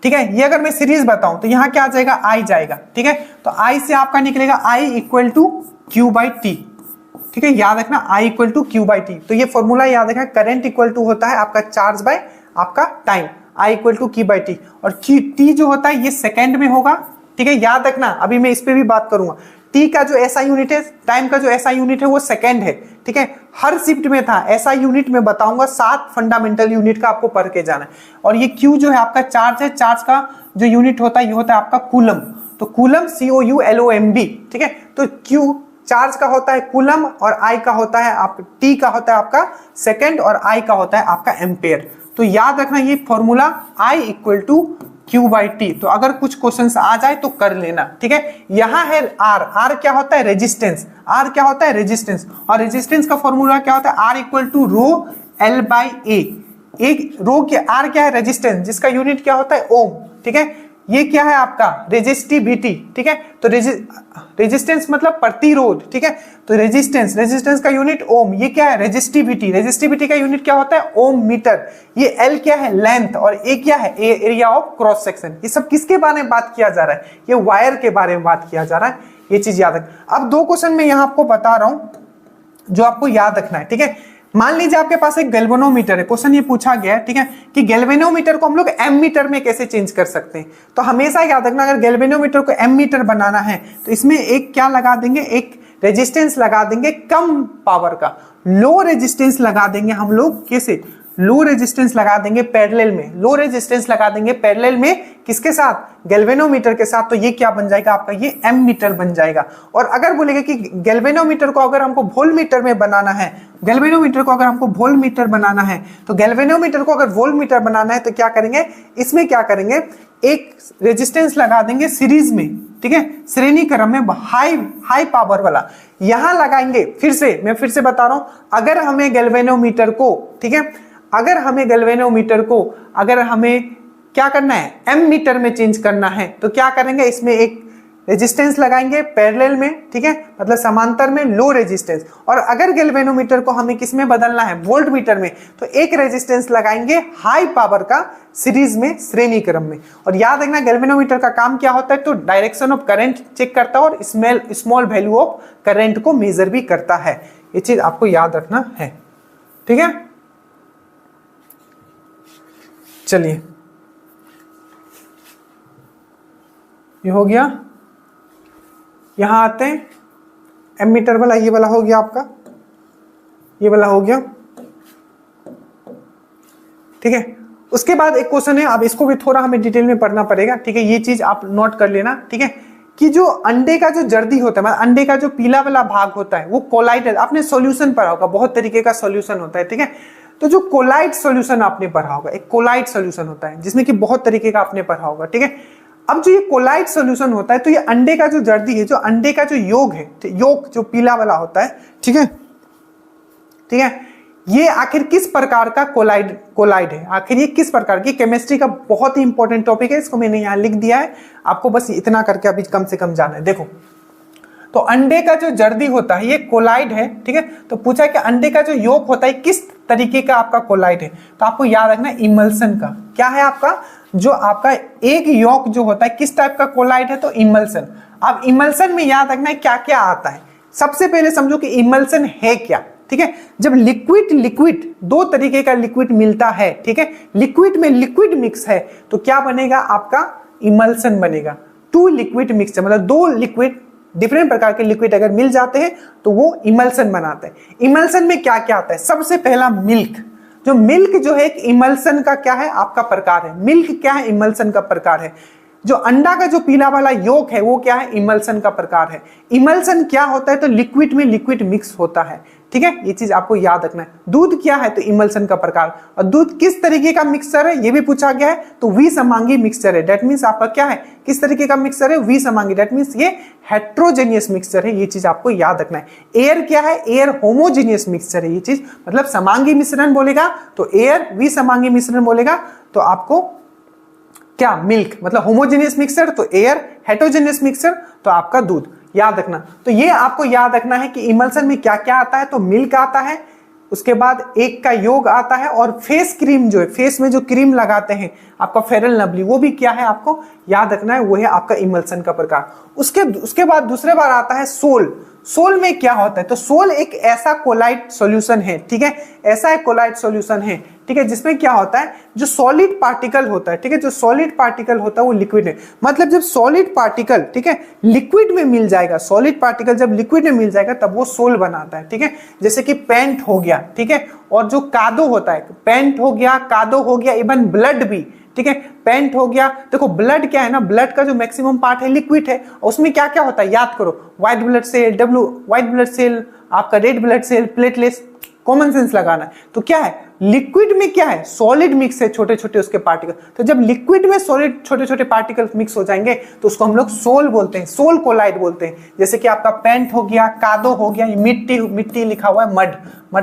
ठीक है। ये अगर मैं सीरीज बताऊं तो यहां क्या आ जाएगा? आई जाएगा, ठीक है। तो आई से आपका निकलेगा I equal to Q by T, ठीक है। याद रखना I equal to Q by T. तो ये फॉर्मूला याद रखना, करंट इक्वल टू होता है आपका चार्ज बाय आपका time, I equal to Q by T. और टी जो होता है ये सेकेंड में होगा, ठीक है। याद रखना, अभी मैं इस पे भी बात करूंगा। टी का जो एसआई यूनिट है, टाइम का जो एसआई यूनिट है वो सेकंड है, ठीक है। हर शिफ्ट में था एसआई यूनिट में बताऊंगा, 7 फंडामेंटल यूनिट का आपको पढ़ के जाना है। और ये क्यू जो है आपका चार्ज है, चार्ज का जो यूनिट होता है ये होता है आपका कूलम। तो कूलम COULOMB, ठीक है। तो क्यू चार्ज का होता है कूलम, और आई का होता है आपका, टी का होता है आपका सेकेंड, और आई का होता है आपका एम्पेयर। तो याद रखना ये formula I equal to Q by T. तो अगर कुछ क्वेश्चन आ जाए तो कर लेना, ठीक है। यहां है आर क्या होता है? रेजिस्टेंस। आर क्या होता है? रेजिस्टेंस। और रेजिस्टेंस का फॉर्मूला क्या होता है? R equal to rho L by A. एक रो के आर क्या है? रेजिस्टेंस, जिसका यूनिट क्या होता है? ओम, ठीक है। ये क्या है आपका? रेजिस्टिविटी, ठीक है। तो रेजिस्टेंस मतलब प्रतिरोध, ठीक है। तो रेजिस्टेंस का यूनिट ओम। ये क्या है? रेजिस्टिविटी का यूनिट क्या होता है? ओम मीटर। ये एल क्या है? लेंथ। और ए क्या है? Area of cross section. ये सब किसके बारे में बात किया जा रहा है? ये वायर के बारे में बात किया जा रहा है। ये चीज याद रख। अब दो क्वेश्चन में यहां आपको बता रहा हूं जो आपको याद रखना है, ठीक है। मान लीजिए आपके पास एक गैल्वेनोमीटर है, क्वेश्चन ये पूछा गया है, ठीक है, कि गैल्वेनोमीटर को हम लोग एमीटर में कैसे चेंज कर सकते हैं। तो हमेशा याद रखना, अगर गैल्वेनोमीटर को एमीटर बनाना है तो इसमें एक क्या लगा देंगे? एक रेजिस्टेंस लगा देंगे कम पावर का, लो रेजिस्टेंस लगा देंगे हम लोग। कैसे? लो रेजिस्टेंस लगा देंगे पैरेलल में। लो रेजिस्टेंस लगा देंगे पैरेलल में किसके साथ? गैल्वेनोमीटर के साथ। तो ये क्या बन जाएगा आपका? ये एमीटर बन जाएगा। और अगर बोलेगा कि गैल्वेनोमीटर को अगर हमको वोल्टमीटर में बनाना है, गैल्वेनोमीटर को अगर हमको वोल्टमीटर बनाना है, तो गैल्वेनोमीटर को अगर वोल्टमीटर बनाना है तो क्या करेंगे? इसमें क्या करेंगे? एक रेजिस्टेंस लगा देंगे सीरीज में, ठीक है, श्रेणी क्रम में, हाई पावर वाला यहां लगाएंगे। मैं फिर से बता रहा हूं, अगर हमें गैल्वेनोमीटर को, ठीक है, अगर हमें क्या करना है? एमीटर में चेंज करना है, तो क्या करेंगे? इसमें एक रेजिस्टेंस लगाएंगे पैरेलल में, ठीक है, मतलब समांतर में, लो रेजिस्टेंस। और अगर गैल्वेनोमीटर को हमें किस में बदलना है? वोल्टमीटर में, तो एक रेजिस्टेंस लगाएंगे हाई पावर का सीरीज में, श्रेणी क्रम में। और याद रखना गैल्वेनोमीटर का काम क्या होता है? तो डायरेक्शन ऑफ करंट चेक करता है और स्मॉल वैल्यू ऑफ करंट को मेजर भी करता है। ये चीज आपको याद रखना है, ठीक है। चलिए ये हो गया। यहां आते हैं, एमीटर वाला ये वाला हो गया आपका, ये वाला हो गया, ठीक है। उसके बाद एक क्वेश्चन है, अब इसको भी थोड़ा हमें डिटेल में पढ़ना पड़ेगा, ठीक है। ये चीज आप नोट कर लेना, ठीक है, कि जो अंडे का जो जर्दी होता है, मतलब अंडे का जो पीला वाला भाग होता है, वो कोलाइड, आपने सॉल्यूशन पढ़ा होगा, बहुत तरीके का सॉल्यूशन होता है, ठीक है। तो जो कोलाइड सॉल्यूशन आपने पढ़ा होगा, एक कोलाइड सॉल्यूशन होता है जिसमें कि बहुत तरीके का आपने पढ़ा होगा, ठीक है। अब जो ये कोलाइड सॉल्यूशन होता है, तो ये अंडे का जो जर्दी है, जो अंडे का जो योग है, योग जो पीला वाला होता है, ठीक है, ठीक है, ये आखिर किस प्रकार का कोलाइड है, आखिर ये किस प्रकार की, केमिस्ट्री का बहुत ही इंपॉर्टेंट टॉपिक है, इसको मैंने यहां लिख दिया है, आपको बस इतना करके अभी कम से कम जाना है। देखो, तो अंडे का जो जर्दी होता है ये कोलाइड है, ठीक है, तो पूछा कि अंडे का जो योग होता है किस तरीके का आपका कोलाइड है, तो आपको याद रखना है इमल्सन का। क्या है आपका, जो आपका एक योग जो होता है किस टाइप का कोलाइड है, तो इमल्सन। अब इमल्सन में याद रखना है क्या क्या आता है। सबसे पहले समझो कि इमल्सन है क्या, ठीक है, जब लिक्विड दो तरीके का लिक्विड मिलता है, ठीक है, लिक्विड में लिक्विड मिक्स है, तो क्या बनेगा आपका, इमल्सन बनेगा। टू लिक्विड मिक्स, मतलब दो लिक्विड, डिफरेंट प्रकार के लिक्विड अगर मिल जाते हैं तो वो इमल्सन बनाते हैं। इमल्सन में क्या क्या आता है, सबसे पहला मिल्क। जो मिल्क जो है एक इमल्सन का क्या है, आपका प्रकार है। मिल्क क्या है, इमल्सन का प्रकार है। जो अंडा का जो पीला वाला योक है वो क्या है, इमल्सन का प्रकार है। इमल्सन क्या होता है, तो लिक्विड में लिक्विड मिक्स होता है, ठीक है, ये चीज आपको याद रखना है। दूध क्या है, तो इमल्सन का प्रकार। और दूध किस तरीके का मिक्सचर है, ये भी पूछा गया है, तो विसमांगी मिक्सचर है। दैट मींस आपका क्या है, किस तरीके का मिक्सचर है, विसमांगी। दैट मींस ये हेट्रोजेनियस मिक्सचर है, ये चीज आपको याद रखना है। एयर क्या है, एयर होमोजेनियस मिक्सचर है, ये चीज मतलब समांगी मिश्रण बोलेगा तो एयर, विसमांगी मिश्रण बोलेगा तो आपको क्या, मिल्क, मतलब होमोजेनियस मिक्सचर तो एयर, हेटेरोजेनियस मिक्सचर तो आपका दूध। याद रखना, तो ये आपको याद रखना है कि इमल्सन में क्या क्या आता है, तो मिल्क आता है, उसके बाद एक का योग आता है, और फेस क्रीम जो है, फेस में जो क्रीम लगाते हैं आपका फेरल लवली, वो भी क्या है आपको याद रखना है, वो है आपका इमल्सन का प्रकार। उसके बाद दूसरे बार आता है सोल। सोल में क्या होता है, तो सोल एक ऐसा कोलाइड सॉल्यूशन है, ठीक है, ऐसा एक कोलाइड सॉल्यूशन है, ठीक है, जिसमें क्या होता है, जो सॉलिड पार्टिकल होता है, ठीक है, जो सॉलिड पार्टिकल होता है वो लिक्विड है। मतलब जब सॉलिड पार्टिकल, ठीक है, लिक्विड में मिल जाएगा, सॉलिड पार्टिकल जब लिक्विड में मिल जाएगा तब वो सोल बनाता है, ठीक है। जैसे कि पेंट हो गया, ठीक है, और जो कादो होता है, पेंट हो गया, कादो हो गया, इवन ब्लड भी, ठीक है, पेंट हो गया। देखो ब्लड क्या है ना, ब्लड का जो मैक्सिमम पार्ट है लिक्विड है, उसमें क्या क्या होता है याद करो, white blood cell, white blood cell, आपका red blood cell, platelets, common sense लगाना है। तो क्या है, लिक्विड में क्या है, सॉलिड मिक्स है, छोटे छोटे उसके पार्टिकल। तो जब लिक्विड में सॉलिड छोटे छोटे पार्टिकल मिक्स हो जाएंगे तो उसको हम लोग सोल बोलते हैं, सोल कोलाइड बोलते हैं। जैसे कि आपका पेंट हो गया, कादो हो गया, मिट्टी लिखा हुआ है, मड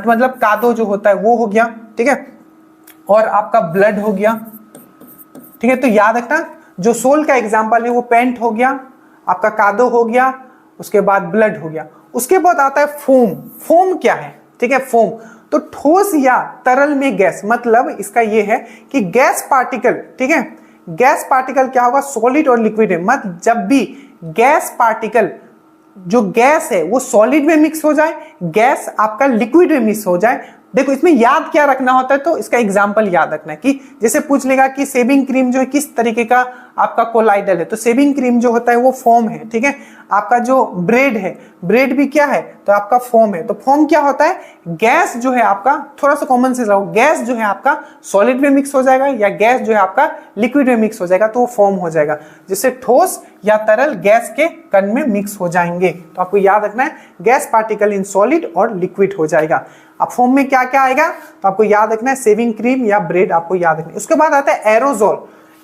मतलब कादो जो होता है वो हो गया, ठीक है, और आपका ब्लड हो गया, ठीक है। तो याद रखना, जो सोल का एग्जाम्पल है वो पेंट हो गया, आपका कादो हो गया, उसके बाद ब्लड हो गया। उसके बाद आता है फोम। फोम क्या है, ठीक है, फोम तो ठोस या तरल में गैस, मतलब इसका ये है कि गैस पार्टिकल, ठीक है, गैस पार्टिकल क्या होगा, सॉलिड और लिक्विड है। मत जब भी गैस पार्टिकल, जो गैस है वो सॉलिड में मिक्स हो जाए, गैस आपका लिक्विड में मिक्स हो जाए। देखो इसमें याद क्या रखना होता है, तो इसका एग्जाम्पल याद रखना है कि जैसे पूछ लेगा कि शेविंग क्रीम जो है किस तरीके का आपका कोलाइडल है, तो शेविंग क्रीम जो होता है वो फोम है, ठीक है। आपका जो ब्रेड है, ब्रेड भी क्या है, तो आपका फोम है। तो फोम क्या होता है, गैस जो है आपका, थोड़ा सा कॉमन सेंस लगाओ, गैस जो है आपका सॉलिड में मिक्स हो जाएगा या गैस जो है आपका लिक्विड में मिक्स हो जाएगा तो वो फोम हो जाएगा। जिससे ठोस या तरल गैस के कण में मिक्स हो जाएंगे। तो आपको याद रखना है गैस पार्टिकल इन सॉलिड और लिक्विड हो जाएगा। अब फोम में क्या क्या आएगा, तो आपको याद रखना है शेविंग क्रीम या ब्रेड आपको याद रखना है। उसके बाद आता है एरोजोल।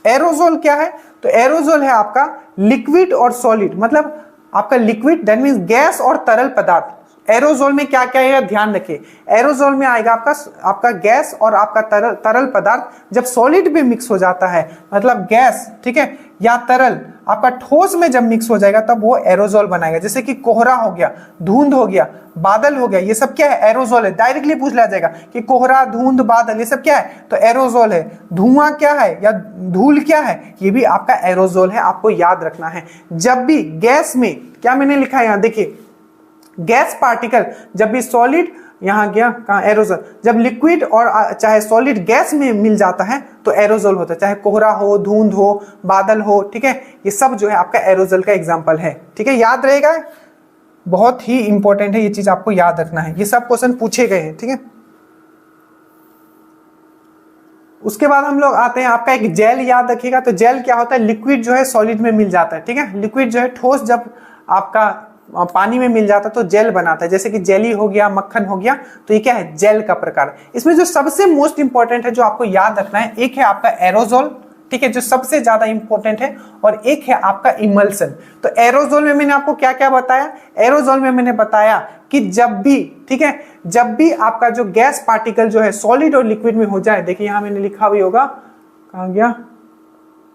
एरोजोल क्या है, तो एरोजोल है आपका लिक्विड और सॉलिड, मतलब आपका लिक्विड दैट मींस गैस और तरल पदार्थ। एरोजोल में क्या क्या आएगा ध्यान रखिए, एरोजोल में आएगा आपका गैस और आपका तरल पदार्थ जब सॉलिड में मिक्स हो जाता है, मतलब गैस, ठीक है, या तरल आपका ठोस में जब मिक्स हो जाएगा तब वो एरोजोल बनाएगा। जैसे कि कोहरा हो गया, धुंध हो गया, बादल हो गया, ये सब क्या है, एरोजोल है। डायरेक्टली पूछ लिया जाएगा कि कोहरा, धुंध, बादल ये सब क्या है, तो एरोजोल है। धुआं क्या है या धूल क्या है, ये भी आपका एरोजोल है, आपको याद रखना है। जब भी गैस में, क्या मैंने लिखा है यहाँ देखिए, गैस पार्टिकल जब भी सॉलिड, यहां गया कहां, एरोजोल, जब लिक्विड और चाहे सॉलिड गैस में मिल जाता है तो एरोजोल होता है। चाहे कोहरा हो, धुंध हो, बादल हो, ठीक है, ये सब जो है आपका एरोजोल का एग्जांपल है, ठीक है, याद रहेगा, बहुत ही इंपॉर्टेंट है, ये चीज आपको याद रखना है, ये सब क्वेश्चन पूछे गए हैं, ठीक है। उसके बाद हम लोग आते हैं आपका एक जेल, याद रखिएगा। तो जेल क्या होता है, लिक्विड जो है सॉलिड में मिल जाता है, ठीक है, लिक्विड जो है ठोस जब आपका पानी में मिल जाता है तो जेल बनाता है। जैसे कि जेली हो गया, मक्खन हो गया, तो ये क्या है, जेल का प्रकार। इसमें जो सबसे मोस्ट इंपॉर्टेंट है जो आपको याद रखना है, एक है आपका एरोजोल, ठीक है, जो सबसे ज्यादा इंपॉर्टेंट है, और एक है आपका इमल्सन। तो एरोजोल में मैंने आपको क्या क्या बताया, एरोजोल में मैंने बताया कि जब भी, ठीक है, जब भी आपका जो गैस पार्टिकल जो है सॉलिड और लिक्विड में हो जाए, देखिए यहां मैंने लिखा भी होगा, कहां गया,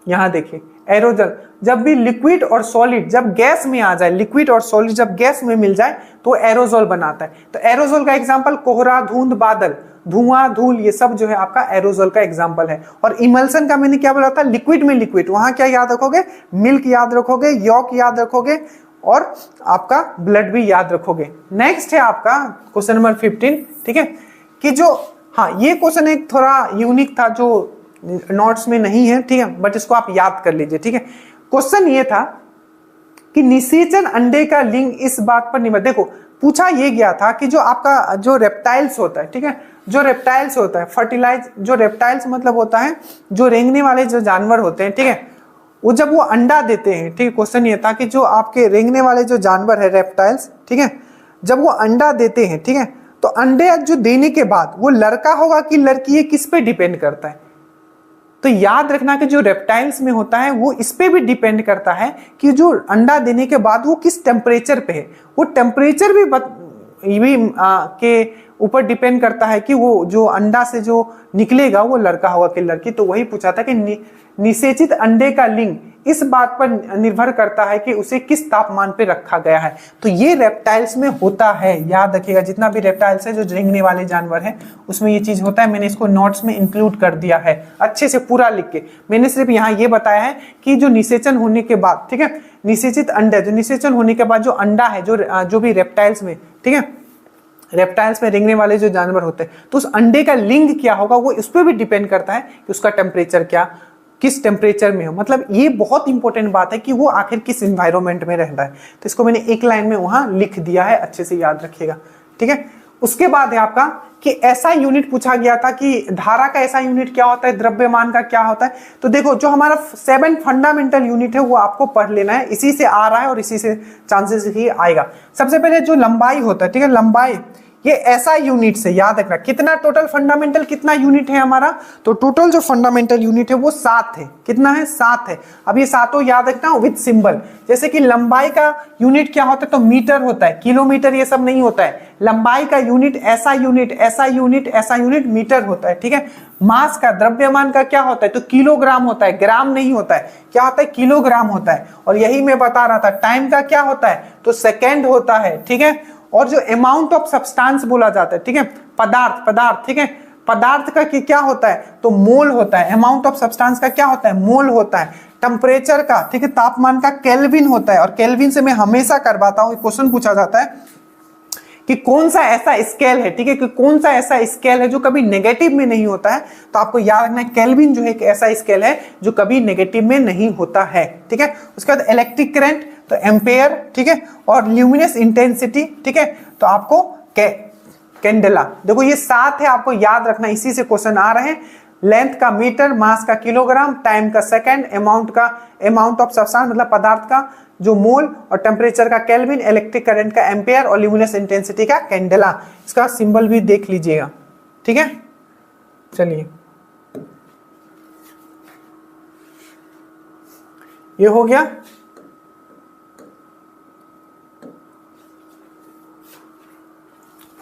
यहां देखिए एरोजोल, जब भी लिक्विड और सॉलिड जब गैस में आ जाए, लिक्विड और सॉलिड जब गैस में मिल जाए तो एरोजोल बनाता है। तो एरोजोल का एग्जांपल कोहरा, धुंध, बादल, धुआं, धूल, ये सब जो है आपका एरोजोल का एग्जांपल है। और इमल्सन का मैंने क्या बोला था, लिक्विड में लिक्विड, वहां क्या याद रखोगे, मिल्क याद रखोगे, यॉक याद रखोगे और आपका ब्लड भी याद रखोगे। नेक्स्ट है आपका क्वेश्चन नंबर 15, ठीक है, कि जो, हाँ ये क्वेश्चन एक थोड़ा यूनिक था जो नोट्स में नहीं है, ठीक है, बट इसको आप याद कर लीजिए, ठीक है। क्वेश्चन ये था कि निषेचन अंडे का लिंग इस बात पर निर्भर, देखो पूछा ये गया था कि जो आपका जो रेप्टाइल्स होता है, ठीक है, जो रेप्टाइल्स होता है, फर्टिलाइज, जो रेप्टाइल्स मतलब होता है जो रेंगने वाले जो जानवर होते हैं, ठीक है, वो जब वो अंडा देते हैं, ठीक है, क्वेश्चन ये था कि जो आपके रेंगने वाले जो जानवर है रेप्टाइल्स, ठीक है, जब वो अंडा देते हैं, ठीक है, तो अंडे जो देने के बाद वो लड़का होगा कि लड़की, ये किस पे डिपेंड करता है। तो याद रखना कि जो रेप्टाइल्स में होता है वो इस पे भी डिपेंड करता है कि जो अंडा देने के बाद वो किस टेम्परेचर पे है, वो टेम्परेचर भी के ऊपर डिपेंड करता है कि वो जो अंडा से जो निकलेगा वो लड़का होगा कि लड़की। तो वही पूछा था कि निषेचित अंडे का लिंग इस बात पर निर्भर करता है कि उसे किस तापमान पे रखा गया है। तो ये रेप्टाइल्स में होता है, याद रखिएगा, जितना भी रेप्टाइल्स है जो रेंगने वाले जानवर है उसमें ये चीज होता है। मैंने इसको नोट्स में इंक्लूड कर दिया है अच्छे से पूरा लिख के। मैंने सिर्फ यहाँ ये बताया है कि जो निषेचन होने के बाद, ठीक है, निषेचित अंडे, जो निषेचन होने के बाद जो अंडा है जो भी रेप्टाइल्स में, ठीक है, रेप्टाइल्स में रेंगने वाले जो जानवर होते हैं, तो उस अंडे का लिंग क्या होगा वो इस पर भी डिपेंड करता है कि उसका टेम्परेचर क्या, किस टेम्परेचर में हो। मतलब ये बहुत इंपॉर्टेंट बात है कि वो आखिर किस एनवायरनमेंट में रहता है। तो इसको मैंने एक लाइन में वहां लिख दिया है, अच्छे से याद रखिएगा, ठीक है। उसके बाद है आपका कि ऐसा यूनिट पूछा गया था कि धारा का ऐसा यूनिट क्या होता है, द्रव्यमान का क्या होता है। तो देखो जो हमारा 7 फंडामेंटल यूनिट है वो आपको पढ़ लेना है, इसी से आ रहा है और इसी से चांसेस ही आएगा। सबसे पहले जो लंबाई होता है, ठीक है, लंबाई, ये ऐसा यूनिट से याद रखना। कितना टोटल फंडामेंटल कितना यूनिट है हमारा, तो टोटल जो फंडामेंटल यूनिट है वो 7 है। कितना है, 7 है। अब ये सातों याद रखना विद सिंबल। जैसे कि लंबाई का यूनिट क्या होता है, तो मीटर होता है, किलोमीटर ये सब नहीं होता है। लंबाई का यूनिट ऐसा यूनिट, ऐसा यूनिट, ऐसा यूनिट मीटर होता है, ठीक है। मास का, द्रव्यमान का क्या होता है, तो किलोग्राम होता है, ग्राम नहीं होता है। क्या होता है, किलोग्राम होता है। और यही मैं बता रहा था, टाइम का क्या होता है, तो सेकेंड होता है, ठीक है। और जो अमाउंट ऑफ सब्सटेंस बोला जाता है, ठीक है, पदार्थ, ठीक है, पदार्थ का क्या होता है, तो मोल होता है। अमाउंट ऑफ सब्सटेंस का क्या होता है, मोल होता है। टेम्परेचर का, ठीक है, तापमान का केल्विन होता है। और केल्विन से मैं हमेशा करवाता हूं, क्वेश्चन पूछा जाता है कि कौन सा ऐसा स्केल है, ठीक है, कि कौन सा ऐसा स्केल है जो कभी नेगेटिव में नहीं होता है। तो आपको याद रखना है केल्विन जो है एक ऐसा स्केल है जो कभी नेगेटिव में नहीं होता है, ठीक है। उसके बाद इलेक्ट्रिक करंट, तो एम्पेयर, ठीक है, और ल्यूमिनस इंटेंसिटी, ठीक है, तो आपको कैंडेला। देखो ये 7 है, आपको याद रखना, इसी से क्वेश्चन आ रहे हैं। लेंथ का मीटर, मास का किलोग्राम, टाइम का सेकंड, अमाउंट ऑफ सब्सटेंस मतलब पदार्थ का जो मोल, और टेम्परेचर का केल्विन, इलेक्ट्रिक करंट का एम्पेयर, और ल्यूमिनस इंटेंसिटी का कैंडेला। इसका सिंबल भी देख लीजिएगा, ठीक है। चलिए ये हो गया।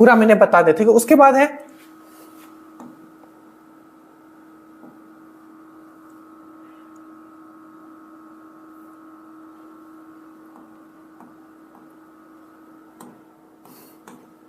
पूरा मैंने बता दिया, ठीक है। उसके बाद है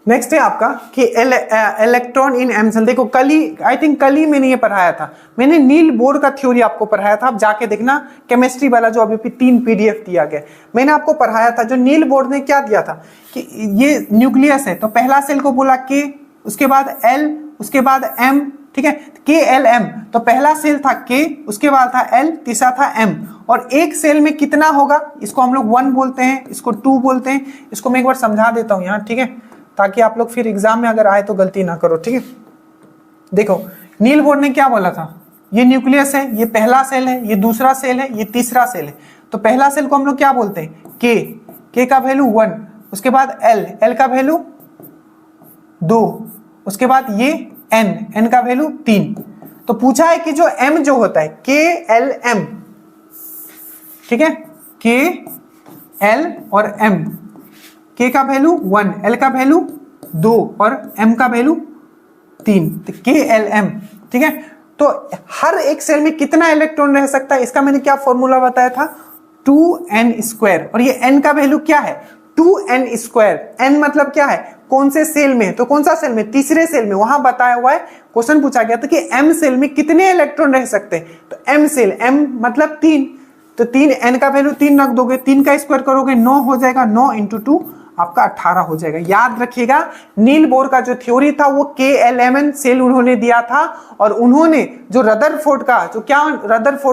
नेक्स्ट है आपका कि इलेक्ट्रॉन इन एमसेल। देखो कल ही, आई थिंक कल ही मैंने ये पढ़ाया था, मैंने नील बोर का थ्योरी आपको पढ़ाया था। आप जाके देखना, केमिस्ट्री वाला जो अभी 3 PDF दिया गया, मैंने आपको पढ़ाया था। जो नील बोर ने क्या दिया था कि ये न्यूक्लियस है, तो पहला सेल को बोला K, उसके बाद L, उसके बाद M, ठीक है, KLM। तो पहला सेल था K, उसके बाद था L, तीसरा था M। और एक सेल में कितना होगा, इसको हम लोग 1 बोलते हैं, इसको 2 बोलते हैं। इसको मैं एक बार समझा देता हूं यहाँ, ठीक है, ताकि आप लोग फिर एग्जाम में अगर आए तो गलती ना करो, ठीक है। देखो नील बोर ने क्या बोला था, ये न्यूक्लियस है, ये पहला सेल है, ये दूसरा सेल है, ये तीसरा सेल है। तो पहला सेल को हम लोग क्या बोलते हैं, K का वैल्यू 1, उसके बाद L का वैल्यू 2, उसके बाद ये N का वैल्यू 3। तो पूछा है कि जो m जो होता है KLM, ठीक है, KL और M, K का वैल्यू 1, L का वैल्यू 2 और M का वैल्यू 3, तो KLM, ठीक है। तो हर एक सेल में कितना इलेक्ट्रॉन रह सकता है, इसका मैंने क्या फॉर्मूला बताया था, 2n², और ये n का वैल्यू क्या है, 2n²। n मतलब क्या है, कौन से सेल में है, तो कौन सा सेल में, तीसरे सेल में, वहां बताया हुआ है, क्वेश्चन पूछा गया था कि m सेल में कितने इलेक्ट्रॉन रह सकते हैं, तो m सेल, m मतलब 3, तो 3, n का वैल्यू 3 रख दोगे, 3 का स्क्वायर करोगे 9 हो जाएगा, 9 इंटू 2 आपका 18 हो जाएगा। याद रखिएगा नील बोर का जो थ्योरी था वो KLMN सेल उन्होंने दिया था, और उन्होंने जो रदरफोर्ड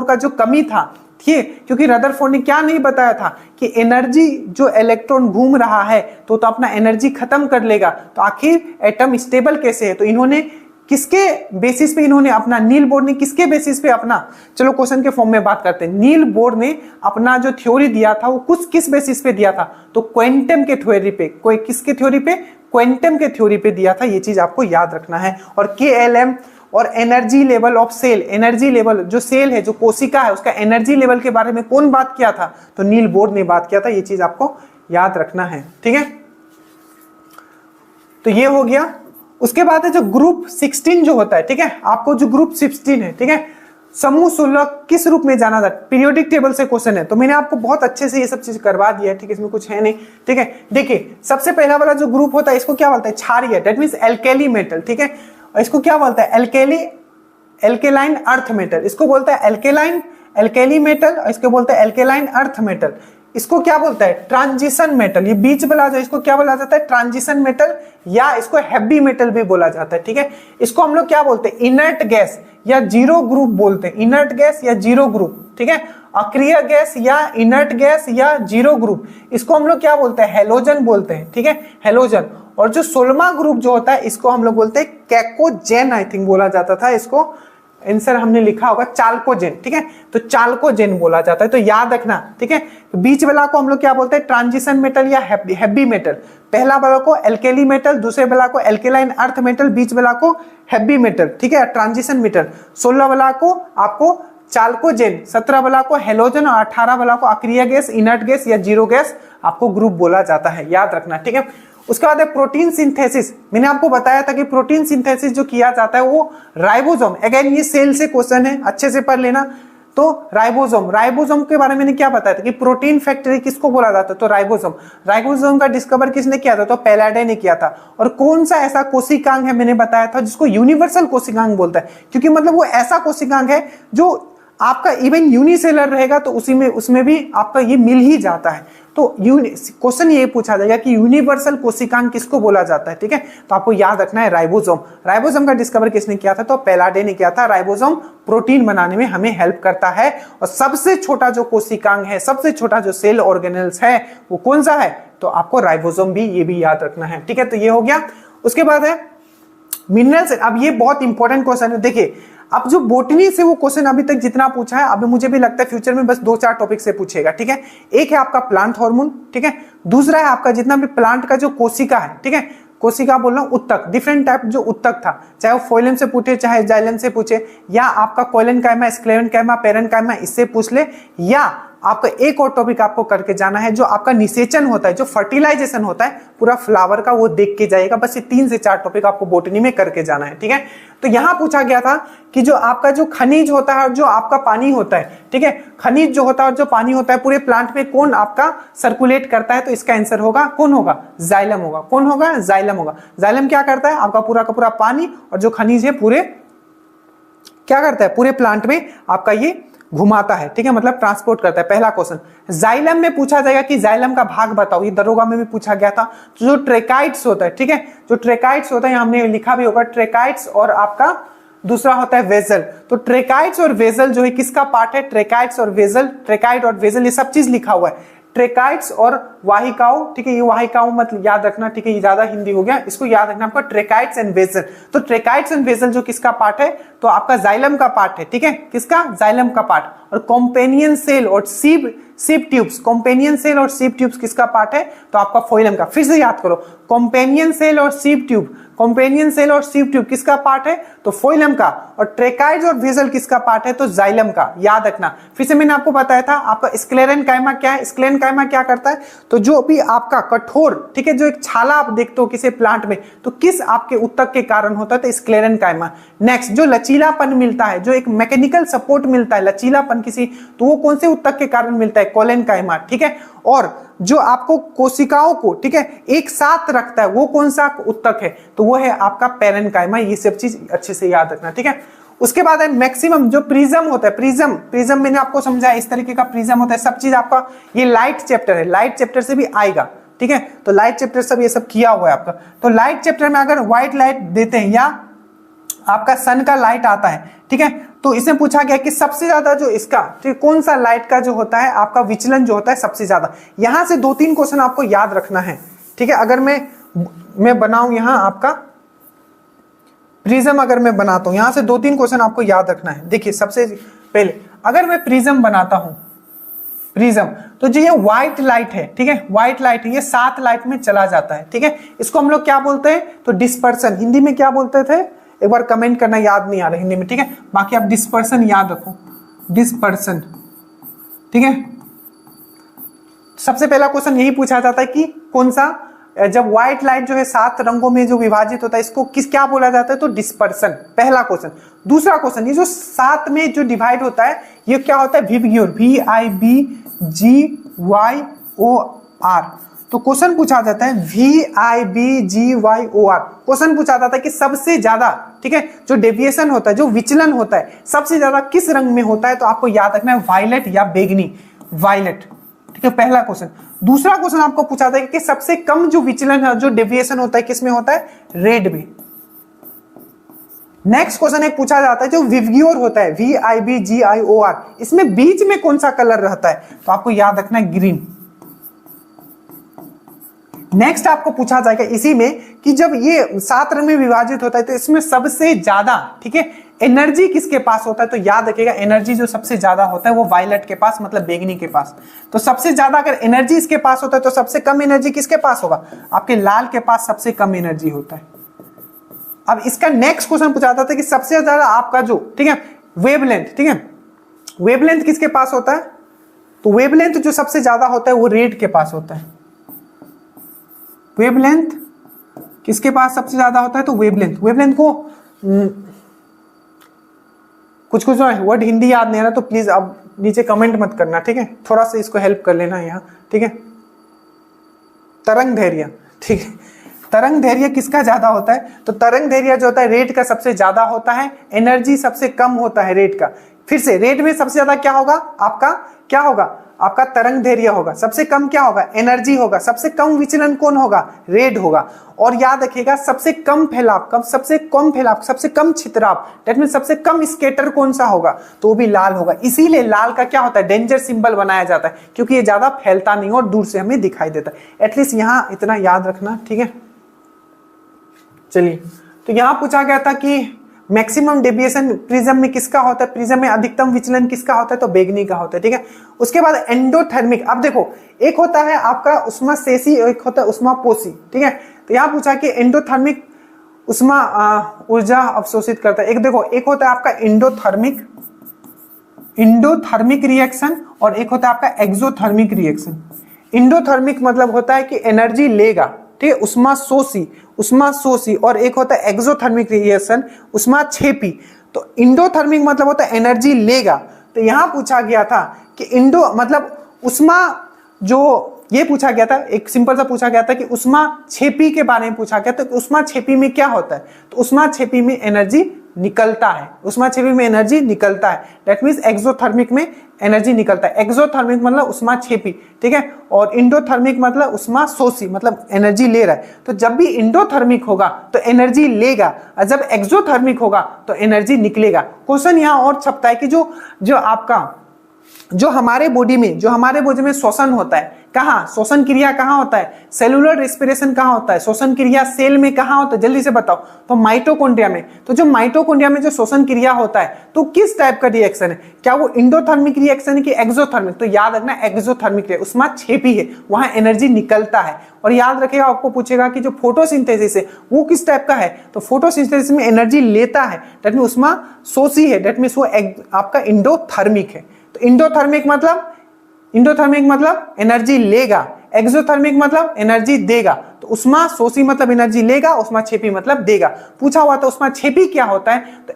का जो कमी था, ठीक है, क्योंकि रदरफोर्ड ने क्या नहीं बताया था कि एनर्जी जो इलेक्ट्रॉन घूम रहा है तो अपना एनर्जी खत्म कर लेगा, तो आखिर एटम स्टेबल कैसे है, तो इन्होंने किसके बेसिस पे इन्होंने अपना, नील बोर ने किसके बेसिस पे अपना, चलो क्वेश्चन के फॉर्म में बात करते हैं। नील बोर ने अपना जो थ्योरी दिया था वो किस बेसिस पे दिया था, तो क्वांटम के थ्योरी पे, कोई किसके थ्योरी पे, क्वांटम के थ्योरी पे दिया था, ये चीज आपको याद रखना है। और KLM और energy level of cell, energy level जो सेल है, जो कोशिका है, उसका एनर्जी लेवल के बारे में कौन बात किया था, तो नील बोर ने बात किया था, ये चीज आपको याद रखना है, ठीक है। तो ये हो गया। उसके बाद है जो ग्रुप 16 जो होता है, ठीक है, आपको जो ग्रुप 16 है, ठीक है, समूह 16 किस रूप में जाना जाता है, पीरियोडिक टेबल से क्वेश्चन है, तो मैंने आपको बहुत अच्छे से ये सब चीज करवा दिया है, ठीक है, इसमें कुछ है नहीं, ठीक है। देखिए सबसे पहला वाला जो ग्रुप होता है इसको क्या बोलते हैं, क्षारीय, दैट मींस एल्केली मेटल, ठीक है, और इसको क्या बोलता है, एल्केलाइन अर्थ मेटल, इसको बोलता है एल्केली मेटल, और इसको बोलता है एल्केलाइन अर्थ मेटल। इसको क्या बोलता है, ट्रांजिशन मेटल, ये बीच वाला जो, इसको क्या बोला जाता है, ट्रांजिशन मेटल, या इसको हैवी मेटल भी बोला जाता है, ठीक है। इसको हम लोग क्या बोलते हैं, इनर्ट गैस या जीरो ग्रुप बोलते हैं, इनर्ट गैस या जीरो ग्रुप, ठीक है, अक्रिय गैस या इनर्ट गैस या जीरो ग्रुप, इसको हम लोग क्या बोलते हैं, हेलोजन बोलते हैं, ठीक है, हेलोजन। और जो 16वां ग्रुप जो होता है इसको हम लोग बोलते हैं कैकोजेन, आई थिंक बोला जाता था, इसको आंसर हमने लिखा होगा चाल्कोजेन, ठीक है, तो चाल्कोजेन बोला जाता है, तो याद रखना, ठीक है। बीच वाला को हम लोग क्या बोलते हैं, ट्रांजिशन मेटल या हैवी मेटल, पहला वाला को एल्केली मेटल, दूसरे वाला को एल्केलाइन अर्थ मेटल, बीच वाला को हैवी मेटल, ठीक है, ट्रांजिशन मेटल, 16 वाला को आपको चाल्कोजेन, 17 वाला को हेलोजन, और 18 वाला को अक्रिय गैस, इनर्ट गैस या जीरो गैस आपको ग्रुप बोला जाता है, याद रखना, ठीक है। उसके बाद है प्रोटीन सिंथेसिस, मैंने आपको बताया था कि प्रोटीन सिंथेसिस जो किया जाता है वो राइबोसोम, अगेन ये सेल से क्वेश्चन है, अच्छे से पढ़ लेना। तो राइबोसोम के बारे में मैंने क्या बताया था कि प्रोटीन फैक्ट्री किसको बोला जाता है, तो राइबोसोम का डिस्कवर किसने किया था, तो पैलाडे ने किया था। और कौन सा ऐसा कोशिकांग है मैंने बताया था जिसको यूनिवर्सल कोशिकांग बोलता है, क्योंकि मतलब वो ऐसा कोशिकांग है जो आपका इवन यूनिसेलर रहेगा तो उसमें भी आपका ये मिल ही जाता है। तो क्वेश्चन ये पूछा जाएगा कि यूनिवर्सल कोशिकांग किसको बोला जाता है, ठीक है, तो आपको याद रखना है राइबोसोम का डिस्कवर किसने किया था, तो पैलाडे ने किया था। राइबोसोम प्रोटीन बनाने में हमें हेल्प करता है, और सबसे छोटा जो कोशिकांग है, सबसे छोटा जो सेल ऑर्गेनेल्स है वो कौन सा है, तो आपको राइबोसोम भी, ये भी याद रखना है, ठीक है। तो ये हो गया। उसके बाद है मिनरल्स, अब ये बहुत इंपॉर्टेंट क्वेश्चन है। देखिए अब जो बोटनी से वो क्वेश्चन अभी तक जितना पूछा है, अभी मुझे भी लगता है फ्यूचर में बस 2-4 टॉपिक से पूछेगा, ठीक है। एक है आपका प्लांट हार्मोन, ठीक है, दूसरा है आपका जितना भी प्लांट का जो कोशिका है, ठीक है, कोशिका बोल रहा हूं, उत्तक, डिफरेंट टाइप जो उत्तक था, चाहे वो फोइलम से पूछे चाहे जाइलम से पूछे, या आपका कोइलेनकाइमा, स्क्लेरेनकाइमा, पेरेनकाइमा, इससे पूछ ले, या आपका एक और टॉपिक आपको करके जाना है जो आपका निषेचन होता है, जो फर्टिलाइजेशन होता है पूरा फ्लावर का, वो देख के जाएगा। बस ये 3 से 4 टॉपिक आपको बोटनी में करके जाना है, ठीक है। तो यहां पूछा गया था कि जो आपका जो खनिज होता है और जो आपका पानी होता है, ठीक है, खनिज जो होता है और जो पानी होता है पूरे प्लांट में कौन आपका सर्कुलेट करता है, तो इसका आंसर होगा कौन होगा, जाइलम होगा। कौन होगा, जाइलम होगा। जाइलम क्या करता है, आपका पूरा का पूरा पानी और जो खनिज है पूरे क्या करता है, पूरे प्लांट में आपका ये घुमाता है, ठीक है, मतलब ट्रांसपोर्ट करता है। पहला क्वेश्चन जाइलम में पूछा जाएगा कि जाइलम का भाग बताओ, ये दरोगा में भी पूछा गया था। तो जो ट्रेकाइट्स होता है, ठीक है, जो ट्रेकाइट्स होता है हमने लिखा भी होगा, ट्रेकाइट्स और आपका दूसरा होता है वेजल। तो ट्रेकाइट्स और वेजल जो है किसका पार्ट है, ट्रेकाइट्स और वेजल, ट्रेकाइट और वेजल ये सब चीज लिखा हुआ है। ट्रेकाइट्स और वाहिकाओं, ठीक है, ये वाहिकाओं मत याद रखना, ठीक है, ये ज्यादा हिंदी हो गया, इसको याद रखना आपका ट्रेकाइट्स एंड वेजल। तो ट्रेकाइट्स एंड वेजल जो किसका पार्ट है, तो आपका जाइलम का पार्ट है, ठीक है, किसका, जाइलम का पार्ट। और कॉम्पेनियन सेल और सिप ट्यूब्स, कॉम्पेनियन सेल और सिप ट्यूब्स किसका पार्ट है? तो आपका फोइलम का। फिर से याद करो, कॉम्पेनियन सेल और सिप ट्यूब, कॉम्पेनियन सेल और सिप ट्यूब किसका पार्ट है? तो फोइलम का। और ट्रेकाइड्स और वेसल किसका पार्ट है? तो जाइलम का। याद रखना। फिर से मैंने आपको बताया था आपका स्क्लेरेनकाइमा क्या है। स्क्लेरेनकाइमा क्या करता है? तो जो भी आपका कठोर, ठीक है, जो एक छाला आप देखते हो किसी प्लांट में, तो किस आपके उत्तक के कारण होता है? तो स्क्लेरेनकाइमा। नेक्स्ट, जो लचीलापन मिलता है, जो एक मैकेनिकल सपोर्ट मिलता है, लचीलापन किसी, तो वो कौन से उत्तक के कारण मिलता है? कोलेनकाइमा। ठीक है। और जो आपको कोशिकाओं को, ठीक है, एक साथ रखता है, वो कौन सा उत्तक है? तो वो है आपका पेरेन्काइमा। ये सब चीज अच्छे से याद रखना। ठीक है। उसके बाद है मैक्सिमम, जो प्रिज्म होता है, प्रिज्म मैंने आपको समझाया, इस तरीके का प्रिज्म होता है। सब चीज आपका ये लाइट चैप्टर है, लाइट चैप्टर से भी आएगा। ठीक है। तो लाइट चैप्टर सब ये सब किया हुआ है आपका। तो लाइट चैप्टर में अगर व्हाइट लाइट देते हैं या आपका सन का लाइट आता है, ठीक है, तो इसमें पूछा गया कि सबसे ज्यादा जो इसका, ठीक, कौन सा लाइट का जो होता है आपका विचलन जो होता है सबसे ज्यादा। यहां से 2-3 क्वेश्चन आपको याद रखना है। ठीक है। अगर मैं बनाऊं यहां आपका प्रिज्म, अगर मैं बनाता हूं यहां से 2-3 क्वेश्चन आपको याद रखना है। देखिए, सबसे पहले अगर मैं प्रिज्म बनाता हूं, प्रिज्म, तो जो ये व्हाइट लाइट है, ठीक है, व्हाइट लाइट है, ये 7 लाइट में चला जाता है। ठीक है। इसको हम लोग क्या बोलते हैं? तो डिस्पर्सन। हिंदी में क्या बोलते थे? एक बार कमेंट करना, याद नहीं आ रहा हिंदी में। ठीक है। बाकी आप डिस्पर्सन याद रखो, डिस्पर्सन। ठीक है। सबसे पहला क्वेश्चन यही पूछा जाता है कि कौन सा, जब व्हाइट लाइट जो है 7 रंगों में जो विभाजित होता है, इसको क्या बोला जाता है? तो डिस्पर्सन। पहला क्वेश्चन। दूसरा क्वेश्चन, ये जो 7 में जो डिवाइड होता है, ये क्या होता है? VIBGYOR, VIBGYOR। तो क्वेश्चन पूछा जाता है VIBGYOR। क्वेश्चन पूछा जाता है कि सबसे ज्यादा, ठीक है, जो डेविएशन होता है, जो विचलन होता है, सबसे ज्यादा किस रंग में होता है? तो आपको याद रखना है वायलेट या बैगनी, वायलेट। ठीक है, पहला क्वेश्चन। दूसरा क्वेश्चन आपको पूछा जाता है कि सबसे कम जो विचलन है, जो डेविएशन होता है, किस में होता है? रेड में। नेक्स्ट क्वेश्चन एक पूछा जाता है जो विबग्योर होता है, VIBGYOR, इसमें बीच में कौन सा कलर रहता है? तो आपको याद रखना है ग्रीन। नेक्स्ट आपको पूछा जाएगा इसी में कि जब ये 7 रंग में विभाजित होता है, तो इसमें सबसे ज्यादा, ठीक है, एनर्जी किसके पास होता है? तो याद रखिएगा, एनर्जी जो सबसे ज्यादा होता है वो वायलेट के पास, मतलब बैगनी के पास। तो सबसे ज्यादा अगर एनर्जी इसके पास होता है, तो सबसे कम एनर्जी किसके पास होगा? आपके लाल के पास सबसे कम एनर्जी होता है। अब इसका नेक्स्ट क्वेश्चन पूछा जाता है कि सबसे ज्यादा आपका जो, ठीक है, वेवलेंथ, ठीक है, वेवलेंथ किसके पास होता है? तो वेवलेंथ जो सबसे ज्यादा होता है वो रेड के पास होता है। वेवलेंथ किसके पास सबसे ज्यादा होता है? तो वेवलेंथ को कुछ वर्ड हिंदी याद नहीं आ रहा, तो प्लीज आप नीचे कमेंट मत करना। ठीक है। थोड़ा सा इसको हेल्प कर लेना यहाँ। ठीक है। तरंग धैर्य, ठीक है, तरंग धैर्य किसका ज्यादा होता है? तो तरंग धैर्य जो होता है रेड का सबसे ज्यादा होता है। एनर्जी सबसे कम होता है रेड का। फिर से रेड में सबसे ज्यादा क्या होगा? आपका क्या होगा? आपका तरंग धैर्य होगा। सबसे कम क्या होगा? एनर्जी होगा। सबसे कम विचलन कौन होगा? रेड होगा। और याद रखिएगा, सबसे कम फैलाव, सबसे कम छितराव, दैट मीन सबसे कम स्केटर कौन सा होगा? तो वो भी लाल होगा। इसीलिए लाल का क्या होता है? डेंजर सिंबल बनाया जाता है, क्योंकि ये ज्यादा फैलता नहीं और दूर से हमें दिखाई देता है। एटलीस्ट यहां इतना याद रखना। ठीक है। चलिए, तो यहां पूछा गया था कि मैक्सिमम डेविएशन प्रिज्म में किसका होता है? प्रिज्म में अधिकतम विचलन किसका होता है? तो बैगनी का होता है। ठीक है। उसके बाद एंडोथर्मिक। अब देखो, एक होता है आपका उष्मा शेषी, एक होता है उष्मा पोषी। ठीक है। तो यहां पूछा कि एंडोथर्मिक उष्मा ऊर्जा अवशोषित करता है। एक देखो, एक होता है आपका इंडोथर्मिक रिएक्शन और एक होता है आपका एक्सोथर्मिक रिएक्शन। इंडोथर्मिक मतलब होता है कि एनर्जी लेगा, ठीक है, उष्मा शोषी, और एक होता है एक्सोथर्मिक रिएक्शन, उष्मा छेपी। तो इंडोथर्मिक मतलब होता है एनर्जी लेगा। तो यहां पूछा गया था कि इंडो मतलब उष्मा, जो ये पूछा गया था, एक सिंपल सा पूछा गया था कि उष्मा छेपी के बारे में पूछा गया। तो उष्मा छेपी में क्या होता है? तो उष्मा छेपी में एनर्जी निकलता है, उष्मा छेपी में एनर्जी निकलता है। दैट मींस एक्सोथर्मिक में एनर्जी निकलता है। एक्सोथर्मिक मतलब उष्मा छेपी, ठीक है, और इंडोथर्मिक मतलब उष्मा शोषी, मतलब एनर्जी ले रहा है। तो जब भी इंडोथर्मिक होगा तो एनर्जी लेगा, और जब एक्सोथर्मिक होगा तो एनर्जी निकलेगा। क्वेश्चन यहाँ और छपता है कि जो आपका जो हमारे बॉडी में श्वसन होता है, कहाँ श्वसन क्रिया कहाँ होता है, सेलुलर रेस्पिरेशन कहाँ होता है, श्वसन क्रिया सेल में कहाँ होता है, जल्दी से बताओ। तो माइटोकॉन्ड्रिया में। तो जो माइटोकॉन्ड्रिया में जो श्वसन क्रिया होता है तो किस टाइप का रिएक्शन है, क्या वो इंडोथर्मिक रिएक्शन है कि एक्सोथर्मिक? तो याद रखना एक्सोथर्मिक है, उसमें छेपी है, वहां एनर्जी निकलता है। और याद रखिएगा, आपको पूछेगा कि जो फोटोसिंथेसिस है वो किस टाइप का है, तो फोटोसिंथेसिस में एनर्जी लेता है, दैट मीन उसमें सोची है, दैट मीन वो आपका इंडोथर्मिक है। तो इंडोथर्मिक मतलब एनर्जी लेगा, एक्सोथर्मिक मतलब एनर्जी देगा। तो उष्मा शोषी मतलब एनर्जी लेगा, उष्मा छेपी मतलब देगा। पूछा हुआ तो उष्मा छेपी क्या होता है, तो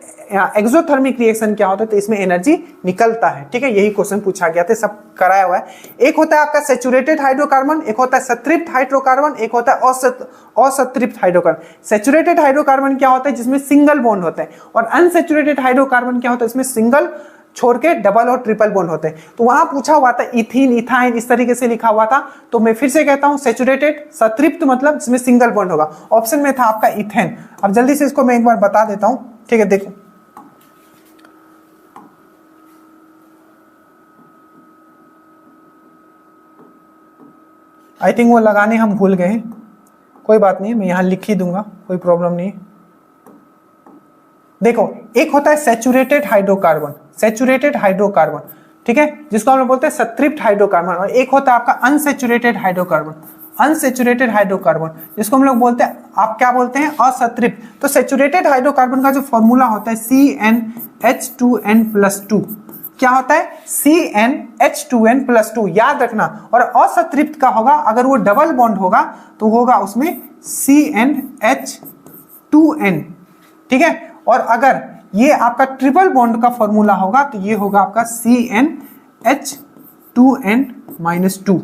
एक्सोथर्मिक रिएक्शन क्या होता है, तो इसमें एनर्जी निकलता है। ठीक है, यही क्वेश्चन पूछा गया था, सब कराया हुआ है। एक होता है आपका सैचुरेटेड हाइड्रोकार्बन, एक होता है संतृप्त हाइड्रोकार्बन, एक होता है असंतृप्त हाइड्रोकार्बन। सैचुरेटेड हाइड्रोकार्बन क्या होता है, जिसमें सिंगल बॉन्ड होता है, और अनसैचुरेटेड हाइड्रोकार्बन क्या होता है, इसमें सिंगल छोड़ के डबल और ट्रिपल बॉन्ड होते हैं। तो वहां पूछा हुआ था इथीन, इथाइन, इस तरीके से लिखा हुआ था। तो मैं फिर से कहता हूं, सैचुरेटेड संतृप्त मतलब जिसमें सिंगल बॉन्ड होगा। ऑप्शन में था आपका इथेन। अब जल्दी से इसको मैं एक बार बता देता हूं, ठीक है, देखो। आई थिंक वो लगाने हम भूल गए हैं, कोई बात नहीं, मैं यहां लिख ही दूंगा, कोई प्रॉब्लम नहीं। देखो, एक होता है सैचुरेटेड हाइड्रोकार्बन, ठीक है, जिसको हम लोग बोलते हैं संतृप्त हाइड्रोकार्बन, और एक होता है आपका अनसैचुरेटेड हाइड्रोकार्बन, जिसको हम लोग बोलते हैं, आप क्या बोलते हैं, असंतृप्त। तो सैचुरेटेड हाइड्रोकार्बन का जो फॉर्मूला होता है CnH2n+2, क्या होता है, CnH2n+2, याद रखना। और असंतृप्त का होगा, अगर वो डबल बॉन्ड होगा तो होगा उसमें CnH2n, ठीक है। और अगर ये आपका ट्रिपल बॉन्ड का फॉर्मूला होगा तो ये होगा आपका CnH2n-2।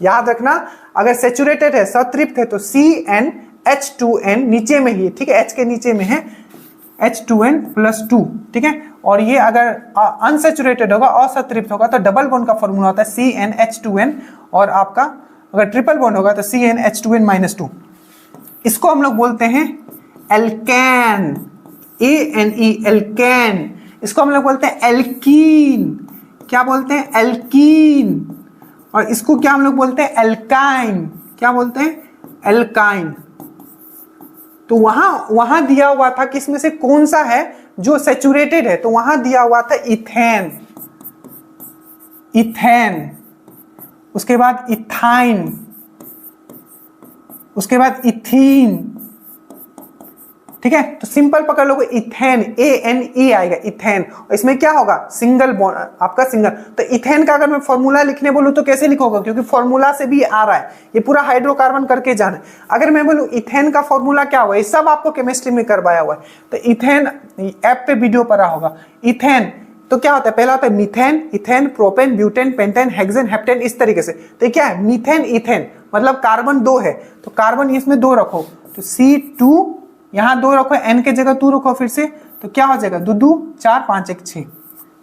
याद रखना, अगर सैचुरेटेड है, संतृप्त है, तो CnH2n नीचे में ही, ठीक है, H के नीचे में है H2n+2, ठीक है। और ये अगर अनसैचुरेटेड होगा, असंतृप्त होगा, तो डबल बॉन्ड का फॉर्मूला होता है CnH2n, और आपका अगर ट्रिपल बॉन्ड होगा तो CnH2n-2। इसको हम लोग बोलते हैं एल्केन, ANE, एल्केन। इसको हम लोग बोलते हैं एल्कीन, क्या बोलते हैं, एल्कीन। और इसको क्या हम लोग बोलते हैं, एल्काइन, क्या बोलते हैं, एल्काइन। तो वहां दिया हुआ था कि इसमें से कौन सा है जो सैचुरेटेड है, तो वहां दिया हुआ था इथेन, उसके बाद इथाइन, उसके बाद इथीन, ठीक है। तो सिंपल पकड़ लोगे, इथेन, ANE आएगा, इथेन। इसमें क्या होगा, सिंगल बॉन्ड, आपका सिंगल। तो इथेन का अगर मैं फॉर्मूला लिखने बोलूं तो कैसे लिखोगे, क्योंकि फॉर्मूला से भी आ रहा है, ये पूरा हाइड्रोकार्बन करके जाना है। अगर मैं बोलूं इथेन का फॉर्मूला क्या होगा, ये सब आपको केमिस्ट्री में करवाया हुआ है। तो इथेन ऐप पे वीडियो पड़ा होगा। इथेन तो क्या होता है, पहला होता है methane, ethane, propane, butane, pentane, hexane, heptane, इस तरीके से। तो क्या है, मीथेन, इथेन, मतलब कार्बन 2 है, तो कार्बन इसमें 2 रखो, तो C2, यहां 2 रखो, N के जगह 2 रखो फिर से, तो क्या हो जाएगा, 2 2 4 5 1 6।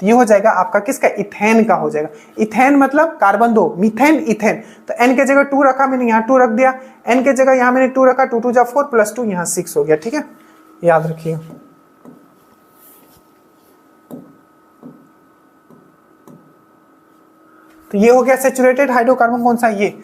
तो ये हो जाएगा आपका किसका, इथेन का हो जाएगा। इथेन मतलब कार्बन 2, मीथेन, इथेन। तो N के जगह 2 रखा मैंने, यहाँ 2 रख दिया, N के जगह यहाँ मैंने 2 रखा, 2 2 जा 4 + 2 यहाँ 6 हो गया, ठीक है, याद रखिए। तो ये हो गया सैचुरेटेड हाइड्रोकार्बन, कौन सा, ये।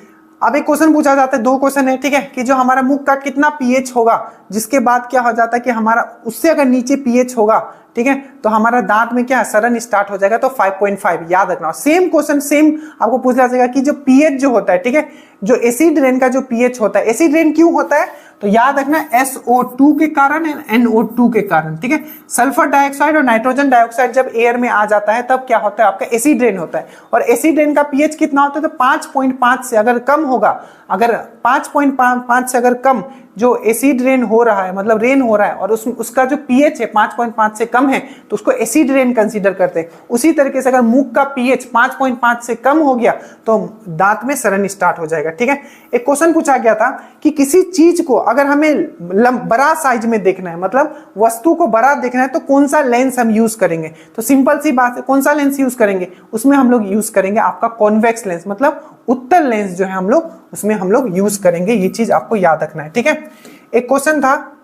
अब एक क्वेश्चन पूछा जाता है, 2 क्वेश्चन है, ठीक है, कि जो हमारा मुख का कितना पीएच होगा, जिसके बाद क्या हो जाता है कि हमारा उससे अगर नीचे पीएच होगा, ठीक है, तो हमारा दांत में क्या सड़न स्टार्ट हो जाएगा, तो 5.5, याद रखना। सेम क्वेश्चन सेम आपको पूछा जाएगा कि जो पीएच जो होता है, ठीक है, जो एसिड रेन का जो पीएच होता है, एसिड रेन क्यों होता है, तो याद रखना SO2 के कारण एंड NO2 के कारण, ठीक है। सल्फर डाइऑक्साइड और नाइट्रोजन डाइऑक्साइड जब एयर में आ जाता है तब क्या होता है, आपका एसिड रेन होता है। और एसिड रेन का पीएच कितना होता है, तो 5.5 से अगर कम होगा, अगर 5.5 से अगर कम जो एसिड रेन हो रहा है, मतलब रेन हो रहा है, और उसका जो पीएच है 5.5 से कम है, तो उसको एसिड रेन कंसीडर करते हैं। उसी तरीके से अगर मुख का पीएच 5.5 से कम हो गया तो दांत में सड़न स्टार्ट हो जाएगा, ठीक है। एक क्वेश्चन पूछा गया था कि किसी चीज को अगर हमें बड़ा साइज में देखना है, मतलब वस्तु को बड़ा देखना है, तो कौन सा लेंस हम यूज करेंगे, तो सिंपल सी बात है, कौन सा लेंस यूज करेंगे, उसमें हम लोग यूज करेंगे आपका कॉन्वेक्स लेंस, मतलब उत्तल लेंस जो है हम लोग उसमें हम लोग यूज करेंगे। ये चीज आपको याद रखना है, ठीक है। एक क्वेश्चन था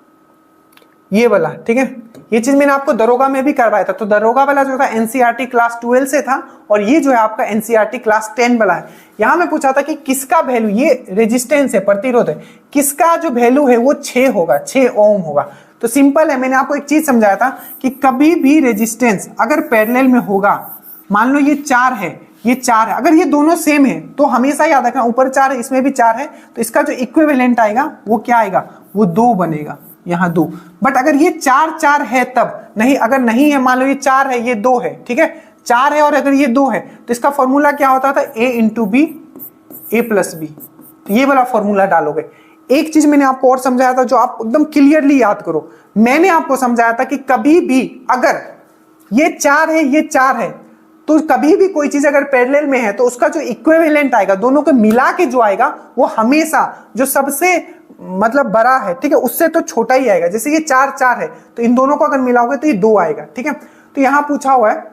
ये वाला, ठीक है। ये चीज मैंने आपको दरोगा में भी करवाया था, तो दरोगा वाला जो था एनसीईआरटी क्लास 12 से था, और ये जो है आपका एनसीईआरटी क्लास 10 वाला है। यहां मैं पूछा था कि किसका वैल्यू, ये रेजिस्टेंस है, प्रतिरोध है, किसका जो वैल्यू है वो 6 होगा, 6 ओम होगा। तो सिंपल है, मैंने आपको एक चीज समझाया था कि कभी भी रेजिस्टेंस अगर पैरेलल में होगा, मान लो ये 4 है, ये 4 है, अगर ये दोनों सेम है तो हमेशा याद रखना ऊपर 4 है इसमें भी 4 है, तो इसका जो इक्विवेलेंट आएगा वो क्या आएगा, वो 2 बनेगा, यहाँ 2। बट अगर ये 4 4 है तब नहीं, अगर नहीं है, मान लो ये 4 है ये 2 है, ठीक है, 4 है और अगर ये 2 है तो इसका फॉर्मूला क्या होता था, a into B, A plus B. तो ये वाला फॉर्मूला डालोगे। एक चीज मैंने आपको और समझाया था जो आप एकदम क्लियरली याद करो, मैंने आपको समझाया था कि कभी भी अगर ये 4 है ये 4 है, तो कभी भी कोई चीज अगर पैरेलल में है तो उसका जो इक्विवेलेंट आएगा, दोनों को मिला के जो आएगा वो हमेशा जो सबसे मतलब बड़ा है, ठीक है, उससे तो छोटा ही आएगा। जैसे ये 4 4 है तो इन दोनों को अगर मिलाओगे तो ये 2 आएगा, ठीक है। तो यहां पूछा हुआ है,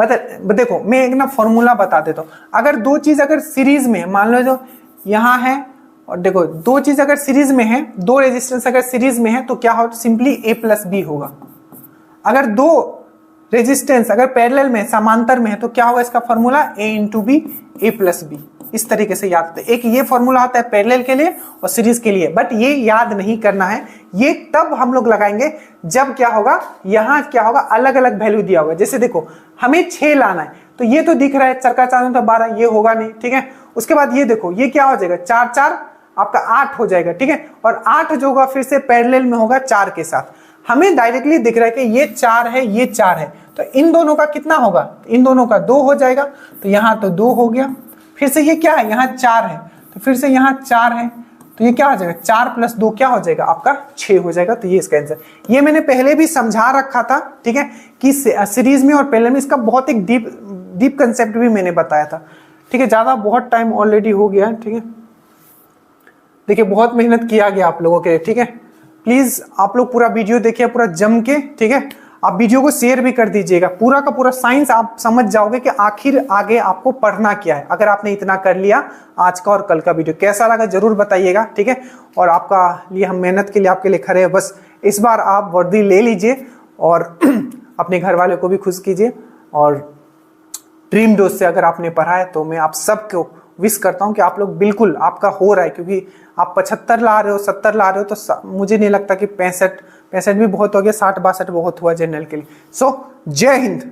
मतलब देखो मैं एक ना फॉर्मूला बता देता हूं। अगर दो चीज अगर सीरीज में है, मान लो जो यहां है और देखो दो चीज अगर सीरीज में है, दो रेजिस्टेंस अगर सीरीज में है तो क्या हो, सिंपली ए प्लस बी होगा। अगर दो रेजिस्टेंस अगर पैरेलल में समांतर में है तो क्या होगा, इसका formula A into B, A plus B. इस तरीके से याद, एक ये फॉर्मूला होता है पैरेलल के लिए और सीरीज के लिए, बट ये याद नहीं करना है, ये तब हम लोग लगाएंगे जब क्या होगा, यहां क्या होगा, अलग अलग वैल्यू दिया होगा। जैसे देखो हमें 6 लाना है तो ये तो दिख रहा है चरका 4 तो 12, ये होगा नहीं, ठीक है। उसके बाद ये देखो ये क्या हो जाएगा, 4 4 आपका 8 हो जाएगा, ठीक है, और 8 जो होगा फिर से पैरेलल में होगा 4 के साथ। हमें डायरेक्टली दिख रहा है कि ये 4 है ये 4 है, तो इन दोनों का कितना होगा, इन दोनों का 2 हो जाएगा, तो यहाँ तो 2 हो गया। फिर से ये क्या है, यहाँ 4 है तो फिर से यहाँ 4 है, तो ये क्या हो जाएगा, 4 प्लस 2 क्या हो जाएगा आपका 6 हो जाएगा। तो ये इसका आंसर, ये मैंने पहले भी समझा रखा था, ठीक है, कि सीरीज में और पैरेलल में इसका बहुत एक डीप कंसेप्ट भी मैंने बताया था, ठीक है। ज्यादा बहुत टाइम ऑलरेडी हो गया है, ठीक है। देखिए बहुत मेहनत किया गया आप लोगों के, ठीक है। प्लीज आप लोग पूरा वीडियो देखिए पूरा जम के, ठीक है। आप वीडियो को शेयर भी कर दीजिएगा, पूरा का पूरा साइंस आप समझ जाओगे कि आखिर आगे आपको पढ़ना क्या है, अगर आपने इतना कर लिया। आज का और कल का वीडियो कैसा लगा जरूर बताइएगा, ठीक है। और आपका लिए हम मेहनत के लिए आपके लिए खड़े हैं, बस इस बार आप वर्दी ले लीजिए और अपने घर वाले को भी खुश कीजिए। और ड्रीम डोज से अगर आपने पढ़ा है तो मैं आप सबको विश करता हूं कि आप लोग बिल्कुल आपका हो रहा है, क्योंकि आप 75 ला रहे हो, 70 ला रहे हो, तो मुझे नहीं लगता कि 65 भी बहुत हो गया, 60 62 बहुत हुआ जनरल के लिए। सो जय हिंद।